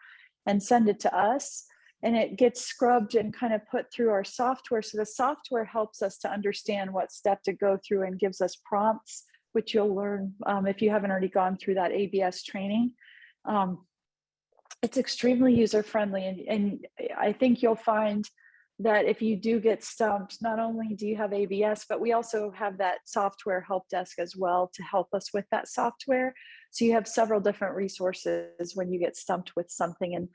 and send it to us, and it gets scrubbed and kind of put through our software. So the software helps us to understand what step to go through and gives us prompts, which you'll learn if you haven't already gone through that ABS training. It's extremely user-friendly. And I think you'll find that if you do get stumped, not only do you have ABS, but we also have that software help desk as well to help us with that software. So you have several different resources when you get stumped with something. And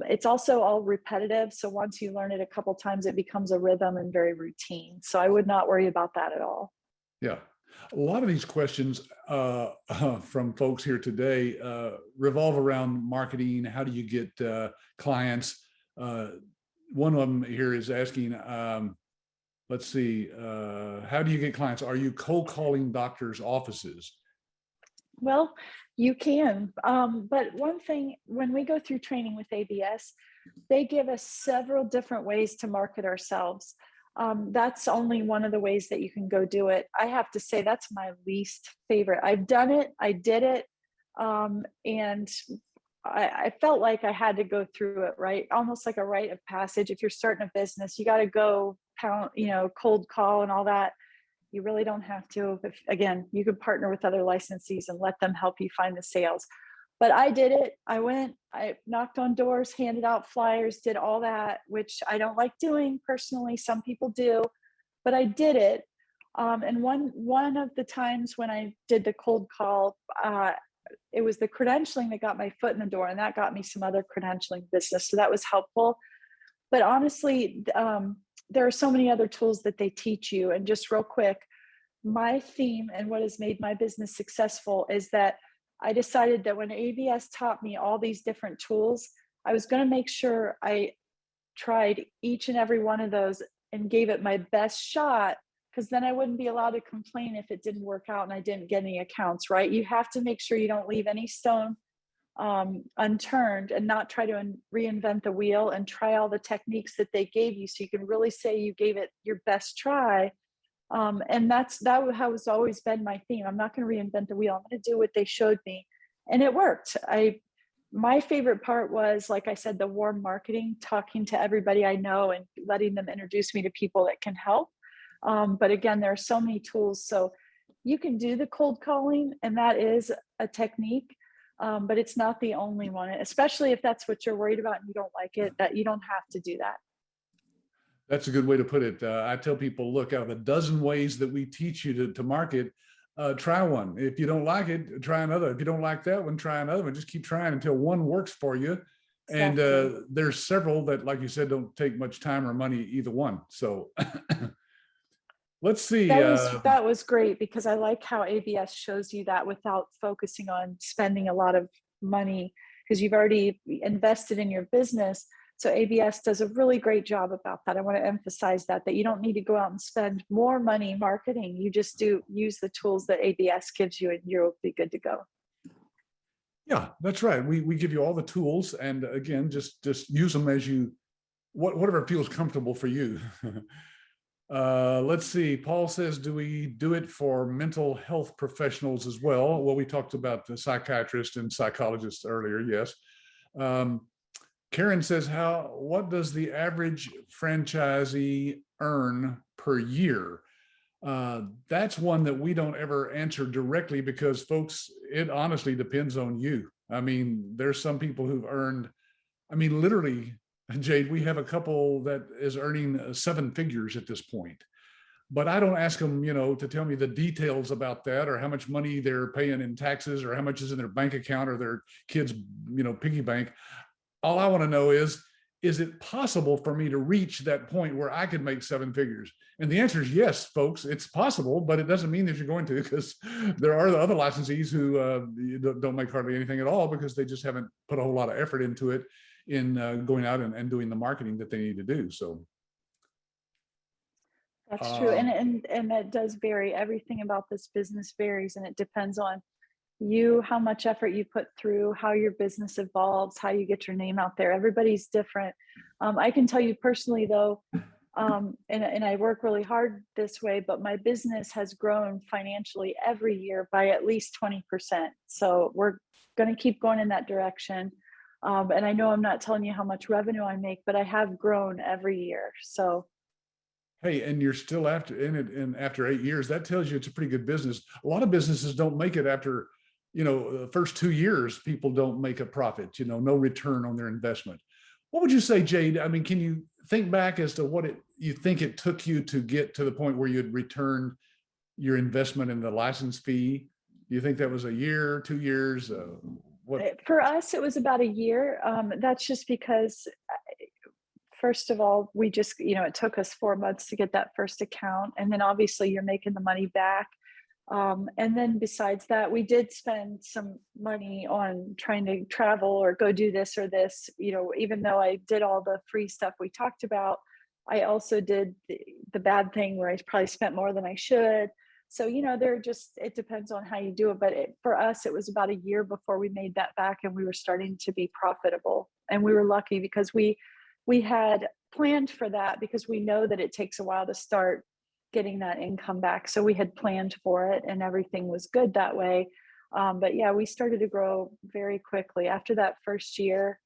it's also all repetitive. So once you learn it a couple times, it becomes a rhythm and very routine. So I would not worry about that at all. Yeah. A lot of these questions from folks here today revolve around marketing. How do you get clients? One of them here is asking, let's see, how do you get clients? Are you cold calling doctors' offices? Well, you can. But one thing, when we go through training with ABS, they give us several different ways to market ourselves. That's only one of the ways that you can go do it. I have to say that's my least favorite. I've done it, I did it, and I felt like I had to go through it, right? Almost like a rite of passage. If you're starting a business, you got to go cold call and all that. You really don't have to. Again, you could partner with other licensees and let them help you find the sales. But I did it. I went, I knocked on doors, handed out flyers, did all that, which I don't like doing personally. Some people do, but I did it. And one of the times when I did the cold call, it was the credentialing that got my foot in the door, and that got me some other credentialing business. So that was helpful. But honestly, there are so many other tools that they teach you. And just real quick, my theme and what has made my business successful is that I decided that when ABS taught me all these different tools, I was going to make sure I tried each and every one of those and gave it my best shot, because then I wouldn't be allowed to complain if it didn't work out and I didn't get any accounts, right? You have to make sure you don't leave any stone unturned and not try to reinvent the wheel, and try all the techniques that they gave you so you can really say you gave it your best try. And that has always been my theme. I'm not going to reinvent the wheel. I'm going to do what they showed me. And it worked. My favorite part was, like I said, the warm marketing, talking to everybody I know and letting them introduce me to people that can help. But again, there are so many tools. So you can do the cold calling, and that is a technique, but it's not the only one, especially if that's what you're worried about and you don't like it, that you don't have to do that. That's a good way to put it. I tell people, look, out of a dozen ways that we teach you to market, try one. If you don't like it, try another. If you don't like that one, try another one. Just keep trying until one works for you. Exactly. And there's several that, like you said, don't take much time or money, either one. So let's see. That was great, because I like how ABS shows you that without focusing on spending a lot of money, because you've already invested in your business. So ABS does a really great job about that. I want to emphasize that you don't need to go out and spend more money marketing. You just use the tools that ABS gives you, and you'll be good to go. Yeah, that's right. We give you all the tools, and again, just use them as whatever feels comfortable for you. Let's see. Paul says, do we do it for mental health professionals as well? Well, we talked about the psychiatrists and psychologists earlier. Yes. Karen says, what does the average franchisee earn per year? That's one that we don't ever answer directly because, folks, it honestly depends on you. I mean, there's some people who've earned, I mean, literally, Jade, we have a couple that is earning 7 figures at this point. But I don't ask them, to tell me the details about that, or how much money they're paying in taxes, or how much is in their bank account or their kids', piggy bank. All I want to know is it possible for me to reach that point where I could make 7 figures? And the answer is yes, folks, it's possible, but it doesn't mean that you're going to, because there are the other licensees who don't make hardly anything at all because they just haven't put a whole lot of effort into it in going out and doing the marketing that they need to do. So that's true. And that does vary. Everything about this business varies, and it depends on you, how much effort you put through, how your business evolves, how you get your name out there. Everybody's different. I can tell you personally though, and I work really hard this way, but my business has grown financially every year by at least 20%. So we're going to keep going in that direction. And I know I'm not telling you how much revenue I make, but I have grown every year. So hey, and you're still after 8 years. That tells you it's a pretty good business. A lot of businesses don't make it after, the first 2 years. People don't make a profit, no return on their investment. What would you say, Jade? I mean, can you think back as to what you think it took you to get to the point where you'd return your investment in the license fee? Do you think that was a year, 2 years? What? For us, it was about a year. That's just because, first of all, we just, it took us 4 months to get that first account. And then obviously you're making the money back. And then besides that, we did spend some money on trying to travel or go do this or this, even though I did all the free stuff we talked about, I also did the bad thing where I probably spent more than I should. So, it depends on how you do it. But for us, it was about a year before we made that back and we were starting to be profitable. And we were lucky because we had planned for that, because we know that it takes a while to start getting that income back. So we had planned for it and everything was good that way. But yeah, we started to grow very quickly after that first year.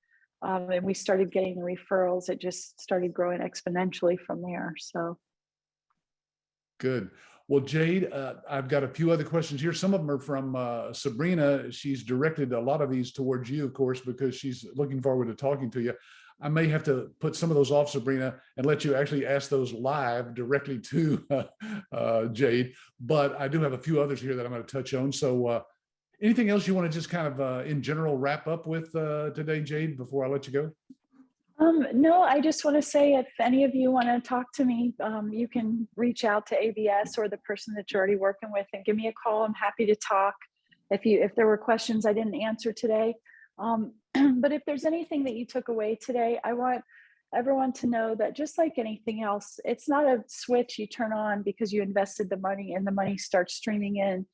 And we started getting the referrals. It just started growing exponentially from there. So Good. Well, Jade, I've got a few other questions here. Some of them are from Sabrina. She's directed a lot of these towards you, of course, because she's looking forward to talking to you. I may have to put some of those off, Sabrina, and let you actually ask those live directly to Jade. But I do have a few others here that I'm going to touch on. So anything else you want to just kind of in general wrap up with today, Jade, before I let you go? No, I just want to say, if any of you want to talk to me, you can reach out to ABS or the person that you're already working with and give me a call. I'm happy to talk. If there were questions I didn't answer today. But if there's anything that you took away today, I want everyone to know that just like anything else, it's not a switch you turn on because you invested the money and the money starts streaming in.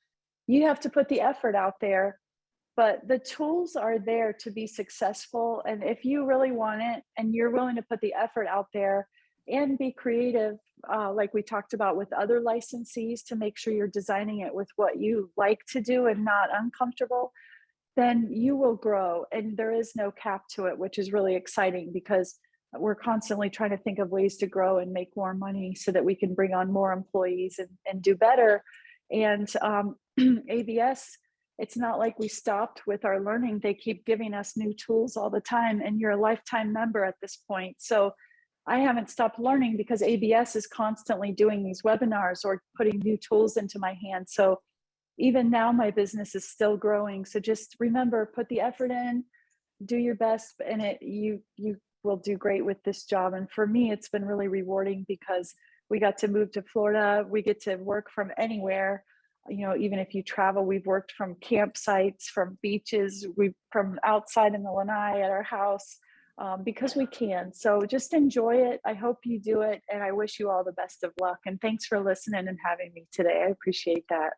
You have to put the effort out there, but the tools are there to be successful. And if you really want it and you're willing to put the effort out there and be creative, like we talked about with other licensees, to make sure you're designing it with what you like to do and not uncomfortable, then you will grow. And there is no cap to it, which is really exciting because we're constantly trying to think of ways to grow and make more money so that we can bring on more employees and do better. And ABS, it's not like we stopped with our learning. They keep giving us new tools all the time, and you're a lifetime member at this point. So I haven't stopped learning because ABS is constantly doing these webinars or putting new tools into my hands. So even now my business is still growing. So just remember, put the effort in, do your best, and you will do great with this job. And for me, it's been really rewarding because we got to move to Florida. We get to work from anywhere. Even if you travel, we've worked from campsites, from beaches, from outside in the lanai at our house, because we can. So just enjoy it. I hope you do it. And I wish you all the best of luck. And thanks for listening and having me today. I appreciate that.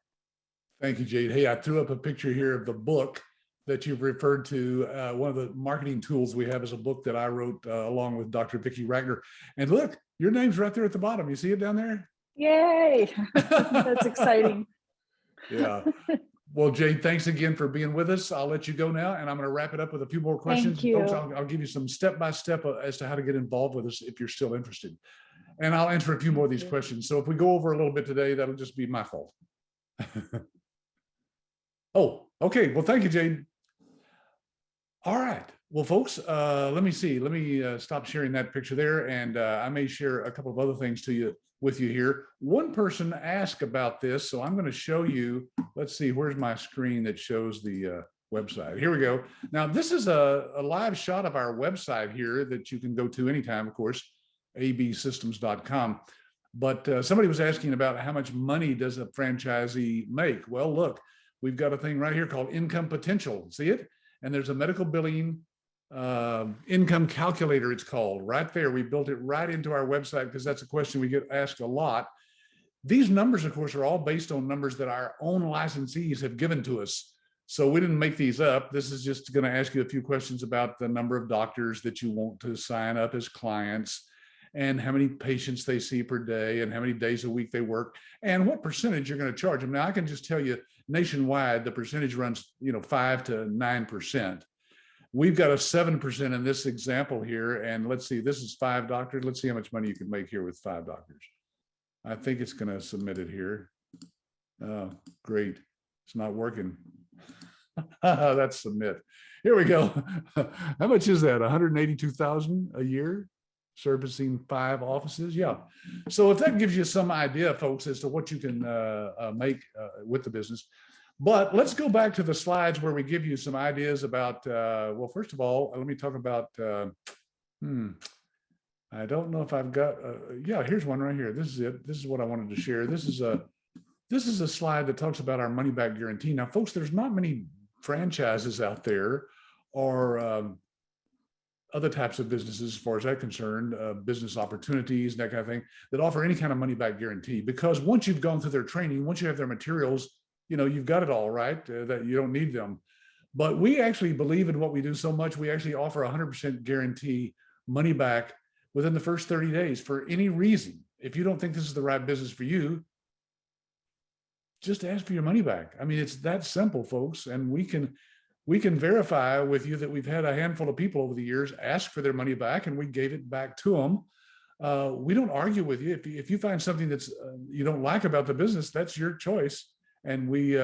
Thank you, Jade. Hey, I threw up a picture here of the book that you've referred to. One of the marketing tools we have is a book that I wrote along with Dr. Vicki Ragnar. And look, your name's right there at the bottom. You see it down there? Yay. That's exciting. Yeah. Well, Jade, thanks again for being with us. I'll let you go now, and I'm going to wrap it up with a few more questions. Thank you. Folks, I'll give you some step-by-step as to how to get involved with us if you're still interested. And I'll answer a few more of these Yeah. questions. So if we go over a little bit today, that'll just be my fault. Oh, okay. Well, thank you, Jade. All right. Well, folks, let me see. Let me stop sharing that picture there, and I may share a couple of other things with you here. One person asked about this, so I'm going to show you. Let's see. Where's my screen that shows the website? Here we go. Now, this is a live shot of our website here that you can go to anytime, of course, absystems.com. But somebody was asking about how much money does a franchisee make? Well, look, we've got a thing right here called income potential. See it? And there's a medical billing income calculator, it's called, right there. We built it right into our website because that's a question we get asked a lot. These numbers, of course, are all based on numbers that our own licensees have given to us. So we didn't make these up. This is just going to ask you a few questions about the number of doctors that you want to sign up as clients, and how many patients they see per day, and how many days a week they work, and what percentage you're going to charge them. Now, I can just tell you nationwide, the percentage runs, 5 to 9%. We've got a 7% in this example here. And let's see, this is 5 doctors. Let's see how much money you can make here with 5 doctors. I think it's going to submit it here. Oh, great. It's not working. That's submit. Here we go. How much is that? 182,000 a year, servicing 5 offices. Yeah. So if that gives you some idea, folks, as to what you can make with the business. But let's go back to the slides where we give you some ideas about, well, first of all, let me talk about, I don't know if I've got, yeah, here's one right here. This is it. This is what I wanted to share. This is a slide that talks about our money back guarantee. Now, folks, there's not many franchises out there, or other types of businesses, as far as I'm concerned, business opportunities, that kind of thing, that offer any kind of money back guarantee. Because once you've gone through their training, once you have their materials, you've got it all, right? That you don't need them. But we actually believe in what we do so much, we actually offer 100% guarantee money back within the first 30 days for any reason. If you don't think this is the right business for you, just ask for your money back. I mean, it's that simple, folks. And we can verify with you that we've had a handful of people over the years ask for their money back, and we gave it back to them. We don't argue with you. If you find something that's you don't like about the business, that's your choice. And we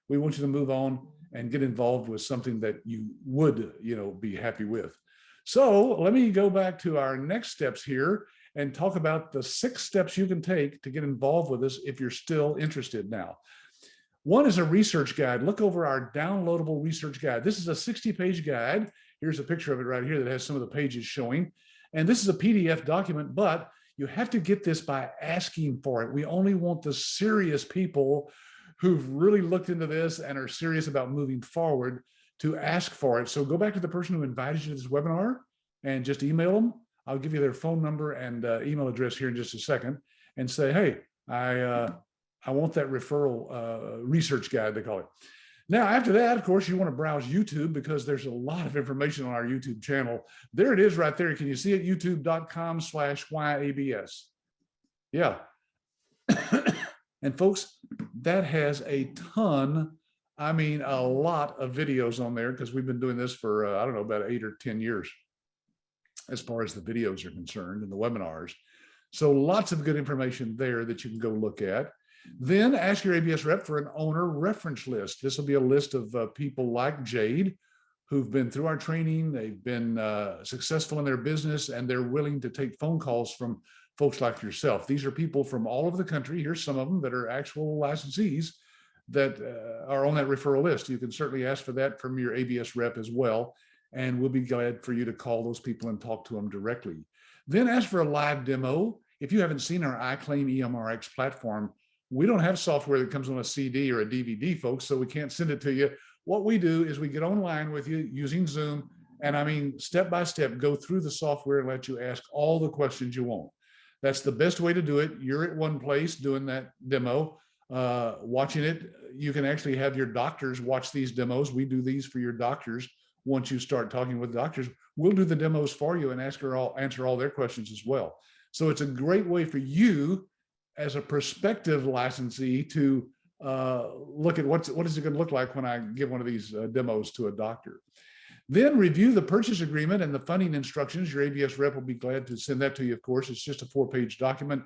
want you to move on and get involved with something that you would, be happy with. So let me go back to our next steps here and talk about the 6 steps you can take to get involved with us if you're still interested now. One is a research guide. Look over our downloadable research guide. This is a 60-page guide. Here's a picture of it right here that has some of the pages showing. And this is a PDF document, but you have to get this by asking for it. We only want the serious people who've really looked into this and are serious about moving forward to ask for it. So go back to the person who invited you to this webinar and just email them. I'll give you their phone number and email address here in just a second, and say, hey, I want that referral research guide, they call it. Now, after that, of course, you want to browse YouTube, because there's a lot of information on our YouTube channel. There it is right there. Can you see it? youtube.com/YABS. Yeah. And folks, that has a ton, I mean, a lot of videos on there, because we've been doing this for, I don't know, about 8 or 10 years, as far as the videos are concerned and the webinars. So lots of good information there that you can go look at. Then ask your ABS rep for an owner reference list. This will be a list of people like Jade who've been through our training. They've been successful in their business, and they're willing to take phone calls from folks like yourself. These are people from all over the country. Here's some of them that are actual licensees that are on that referral list. You can certainly ask for that from your ABS rep as well, and we'll be glad for you to call those people and talk to them directly. Then ask for a live demo. If you haven't seen our iClaim EMRX platform, we don't have software that comes on a CD or a DVD, folks, so we can't send it to you. What we do is we get online with you using Zoom, and I mean, step by step, go through the software and let you ask all the questions you want. That's the best way to do it. You're at one place doing that demo, watching it. You can actually have your doctors watch these demos. We do these for your doctors. Once you start talking with doctors, we'll do the demos for you and answer all their questions as well. So it's a great way for you as a prospective licensee to look at what is it going to look like when I give one of these demos to a doctor. Then review the purchase agreement and the funding instructions. Your ABS rep will be glad to send that to you, of course. It's just a 4-page document.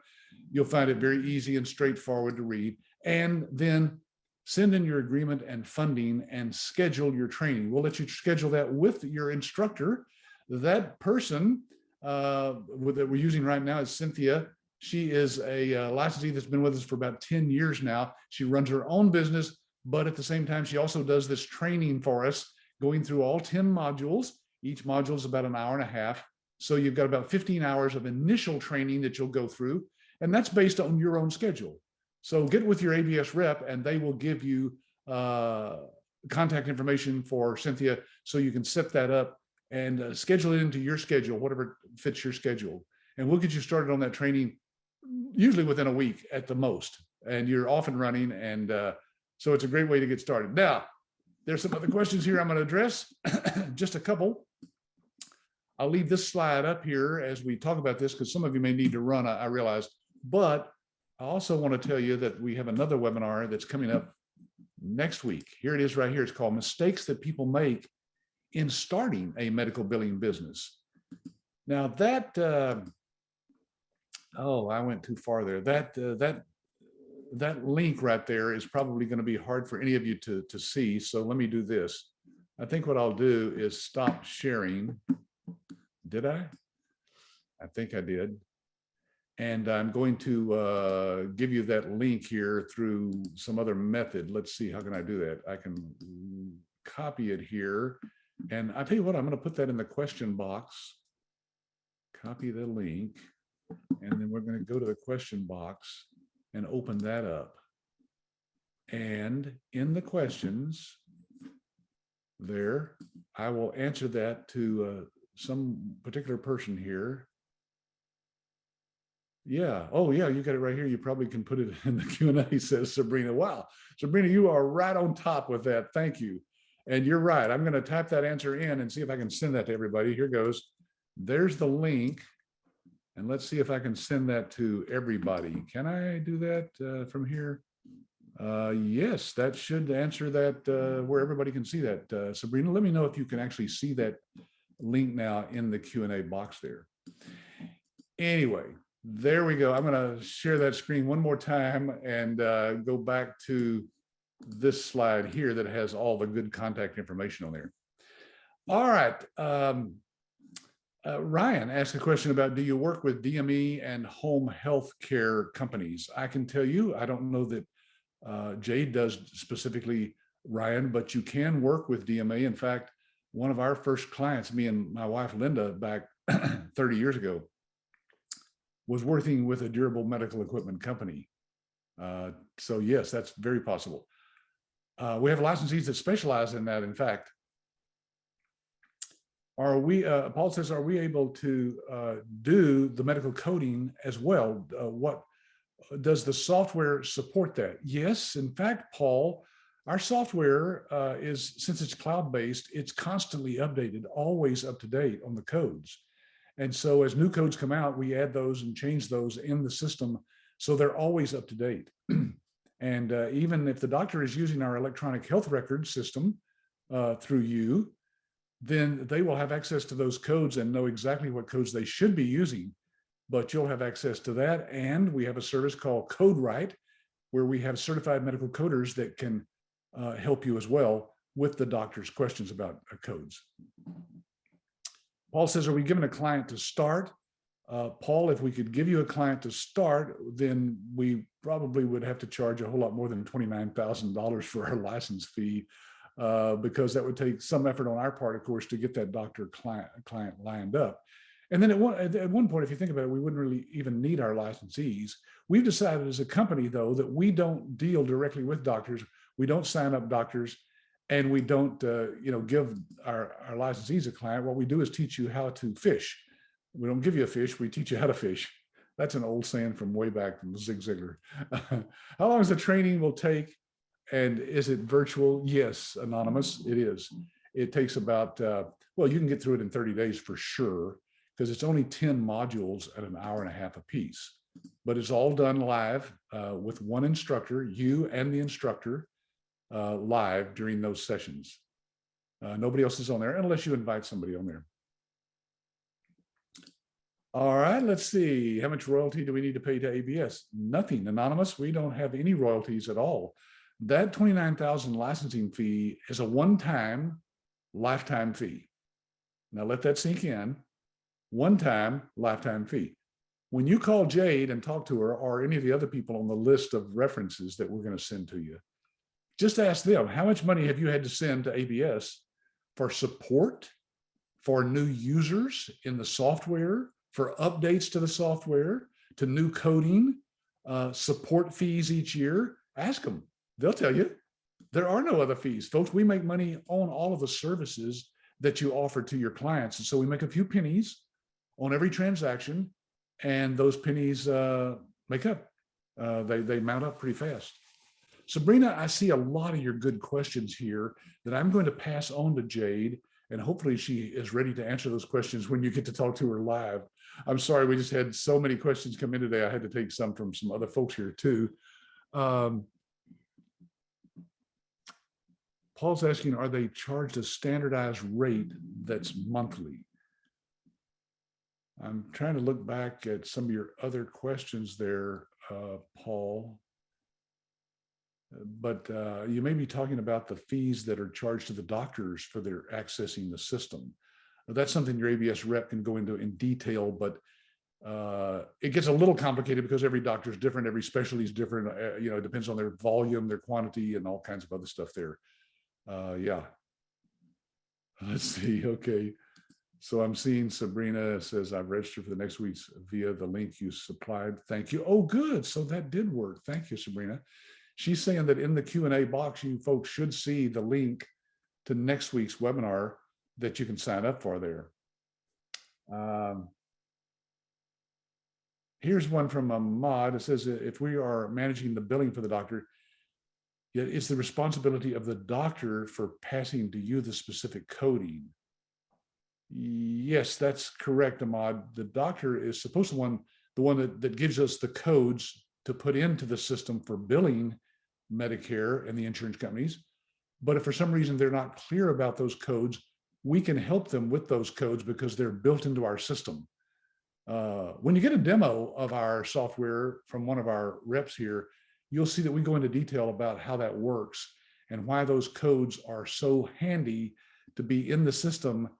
You'll find it very easy and straightforward to read. And then send in your agreement and funding and schedule your training. We'll let you schedule that with your instructor. That person that we're using right now is Cynthia. She is a licensee that's been with us for about 10 years now. She runs her own business, but at the same time, she also does this training for us, going through all 10 modules. Each module is about an hour and a half. So you've got about 15 hours of initial training that you'll go through, and that's based on your own schedule. So get with your ABS rep and they will give you contact information for Cynthia so you can set that up and schedule it into your schedule, whatever fits your schedule. And we'll get you started on that training usually within a week at the most. And you're off and running. And so it's a great way to get started. Now, there's some other questions here I'm going to address, just a couple. I'll leave this slide up here as we talk about this because some of you may need to run, I realize. But I also want to tell you that we have another webinar that's coming up next week. Here it is right here. It's called Mistakes That People Make in Starting a Medical Billing Business. Now that, oh, I went too far there. That link right there is probably going to be hard for any of you to see. So let me do this. I think what I'll do is stop sharing. Did I? I think I did. And I'm going to give you that link here through some other method. Let's see, how can I do that? I can copy it here. And I tell you what, I'm going to put that in the question box. Copy the link. And then we're going to go to the question box and open that up. And in the questions there, I will answer that to some particular person here. Yeah. Oh, yeah. You got it right here. You probably can put it in the Q&A, says Sabrina. Wow. Sabrina, you are right on top with that. Thank you. And you're right. I'm going to type that answer in and see if I can send that to everybody. Here goes. There's the link. And let's see if I can send that to everybody. Can I do that from here? Yes, that should answer that where everybody can see that. Sabrina, let me know if you can actually see that link now in the Q&A box there. Anyway, there we go. I'm going to share that screen one more time and go back to this slide here that has all the good contact information on there. All right. Ryan asked a question about, do you work with DME and home health care companies? I can tell you, I don't know that Jade does specifically, Ryan, but you can work with DME. In fact, one of our first clients, me and my wife, Linda, back 30 years ago, was working with a durable medical equipment company. So yes, that's very possible. We have licensees that specialize in that. In fact, are we, Paul says, are we able to do the medical coding as well? What does the software support that? Yes, in fact, Paul, our software is, since it's cloud-based, it's constantly updated, always up to date on the codes. And so as new codes come out, we add those and change those in the system. So they're always up to date. And even if the doctor is using our electronic health record system through you, then they will have access to those codes and know exactly what codes they should be using. But you'll have access to that. And we have a service called CodeWrite, where we have certified medical coders that can help you as well with the doctor's questions about codes. Paul says, are we giving a client to start? Paul, if we could give you a client to start, then we probably would have to charge a whole lot more than $29,000 for our license fee, because that would take some effort on our part, of course, to get that doctor client lined up. And then at one point, if you think about it, we wouldn't really even need our licensees. We've decided as a company, though, that we don't deal directly with doctors. We don't sign up doctors, and we don't give our licensees a client. What we do is teach you how to fish. We don't give you a fish, we teach you how to fish. That's an old saying from way back from Zig Ziglar. How long is the training will take? And is it virtual? Yes, anonymous, it is. It takes about, well, you can get through it in 30 days for sure, because it's only 10 modules at an hour and a half a piece. But it's all done live with one instructor, you and the instructor, live during those sessions. Nobody else is on there unless you invite somebody on there. All right, let's see. How much royalty do we need to pay to ABS? Nothing. Anonymous, we don't have any royalties at all. That $29,000 licensing fee is a one-time lifetime fee. Now let that sink in. One-time lifetime fee. When you call Jade and talk to her, or any of the other people on the list of references that we're going to send to you, just ask them, how much money have you had to send to ABS for support, for new users in the software, for updates to the software, to new coding, support fees each year? Ask them. They'll tell you. There are no other fees. Folks, we make money on all of the services that you offer to your clients. And so we make a few pennies on every transaction, and those pennies make up. They mount up pretty fast. Sabrina, I see a lot of your good questions here that I'm going to pass on to Jade, and hopefully she is ready to answer those questions when you get to talk to her live. I'm sorry, we just had so many questions come in today. I had to take some from some other folks here too. Paul's asking, are they charged a standardized rate that's monthly? I'm trying to look back at some of your other questions there, Paul. But you may be talking about the fees that are charged to the doctors for their accessing the system. That's something your ABS rep can go into in detail, but it gets a little complicated because every doctor is different, every specialty is different. It depends on their volume, their quantity, and all kinds of other stuff there. Yeah. Let's see. Okay. So I'm seeing Sabrina says, I've registered for the next week's via the link you supplied. Thank you. Oh, good. So that did work. Thank you, Sabrina. She's saying that in the Q&A box, you folks should see the link to next week's webinar that you can sign up for there. Here's one from Ahmad. It says, if we are managing the billing for the doctor, yet it's the responsibility of the doctor for passing to you the specific coding. Yes, that's correct, Ahmad. The doctor is supposed to be the one that gives us the codes to put into the system for billing Medicare and the insurance companies. But if for some reason they're not clear about those codes, we can help them with those codes because they're built into our system. When you get a demo of our software from one of our reps here, you'll see that we go into detail about how that works and why those codes are so handy to be in the system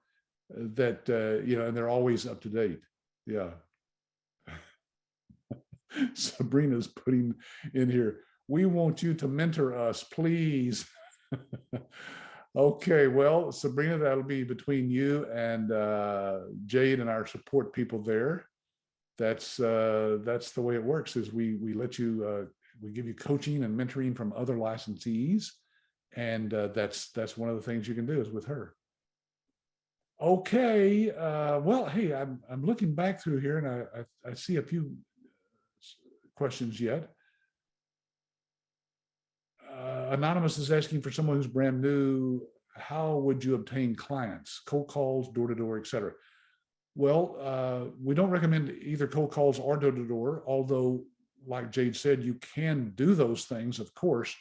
that, and they're always up to date. Yeah. Sabrina's putting in here, we want you to mentor us, please. Okay, well, Sabrina, that'll be between you and Jade and our support people there. That's the way it works, is we let you, we give you coaching and mentoring from other licensees. And that's one of the things you can do is with her. Okay, well, hey, I'm looking back through here and I see a few questions yet. Anonymous is asking, for someone who's brand new, how would you obtain clients? Cold calls, door-to-door, et cetera. Well, we don't recommend either cold calls or door-to-door, although, like Jade said, you can do those things, of course,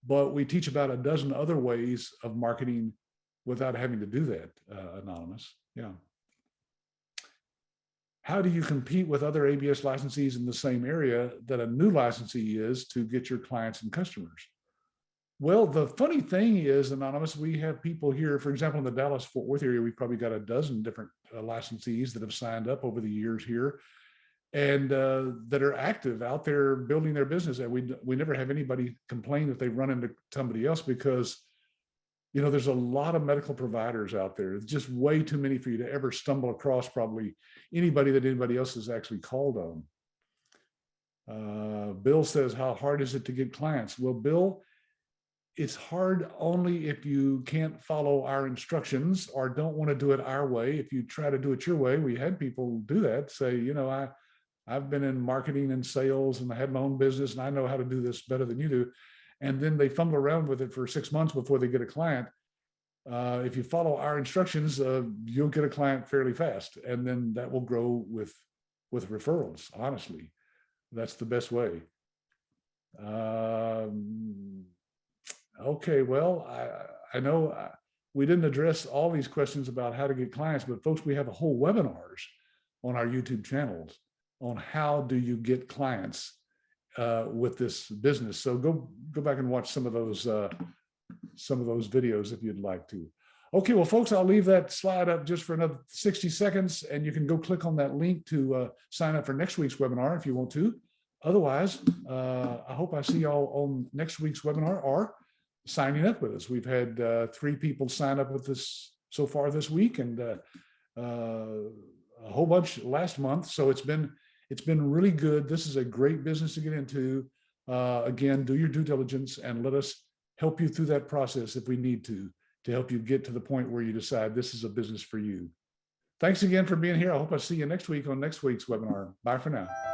but we teach about a dozen other ways of marketing without having to do that, Anonymous. Yeah. How do you compete with other ABS licensees in the same area that a new licensee is to get your clients and customers? Well, the funny thing is, Anonymous, we have people here, for example, in the Dallas-Fort Worth area, we've probably got a dozen different licensees that have signed up over the years here and that are active out there building their business. And we never have anybody complain that they've run into somebody else because, there's a lot of medical providers out there. It's just way too many for you to ever stumble across probably anybody that anybody else has actually called on. Bill says, how hard is it to get clients? Well, Bill, it's hard only if you can't follow our instructions or don't want to do it our way. If you try to do it your way, we had people do that, say, I've been in marketing and sales and I had my own business and I know how to do this better than you do. And then they fumble around with it for 6 months before they get a client. If you follow our instructions, you'll get a client fairly fast. And then that will grow with referrals, honestly. That's the best way. Okay, well, I know we didn't address all these questions about how to get clients, but folks, we have a whole webinars on our YouTube channels on how do you get clients with this business. So go back and watch some of those videos if you'd like to. Okay, well, folks, I'll leave that slide up just for another 60 seconds, and you can go click on that link to sign up for next week's webinar if you want to. Otherwise, I hope I see y'all on next week's webinar or signing up with us. We've had 3 people sign up with us so far this week, and a whole bunch last month. So it's been really good. This is a great business to get into. Again, do your due diligence and let us help you through that process if we need to help you get to the point where you decide this is a business for you. Thanks again for being here. I hope I see you next week on next week's webinar. Bye for now.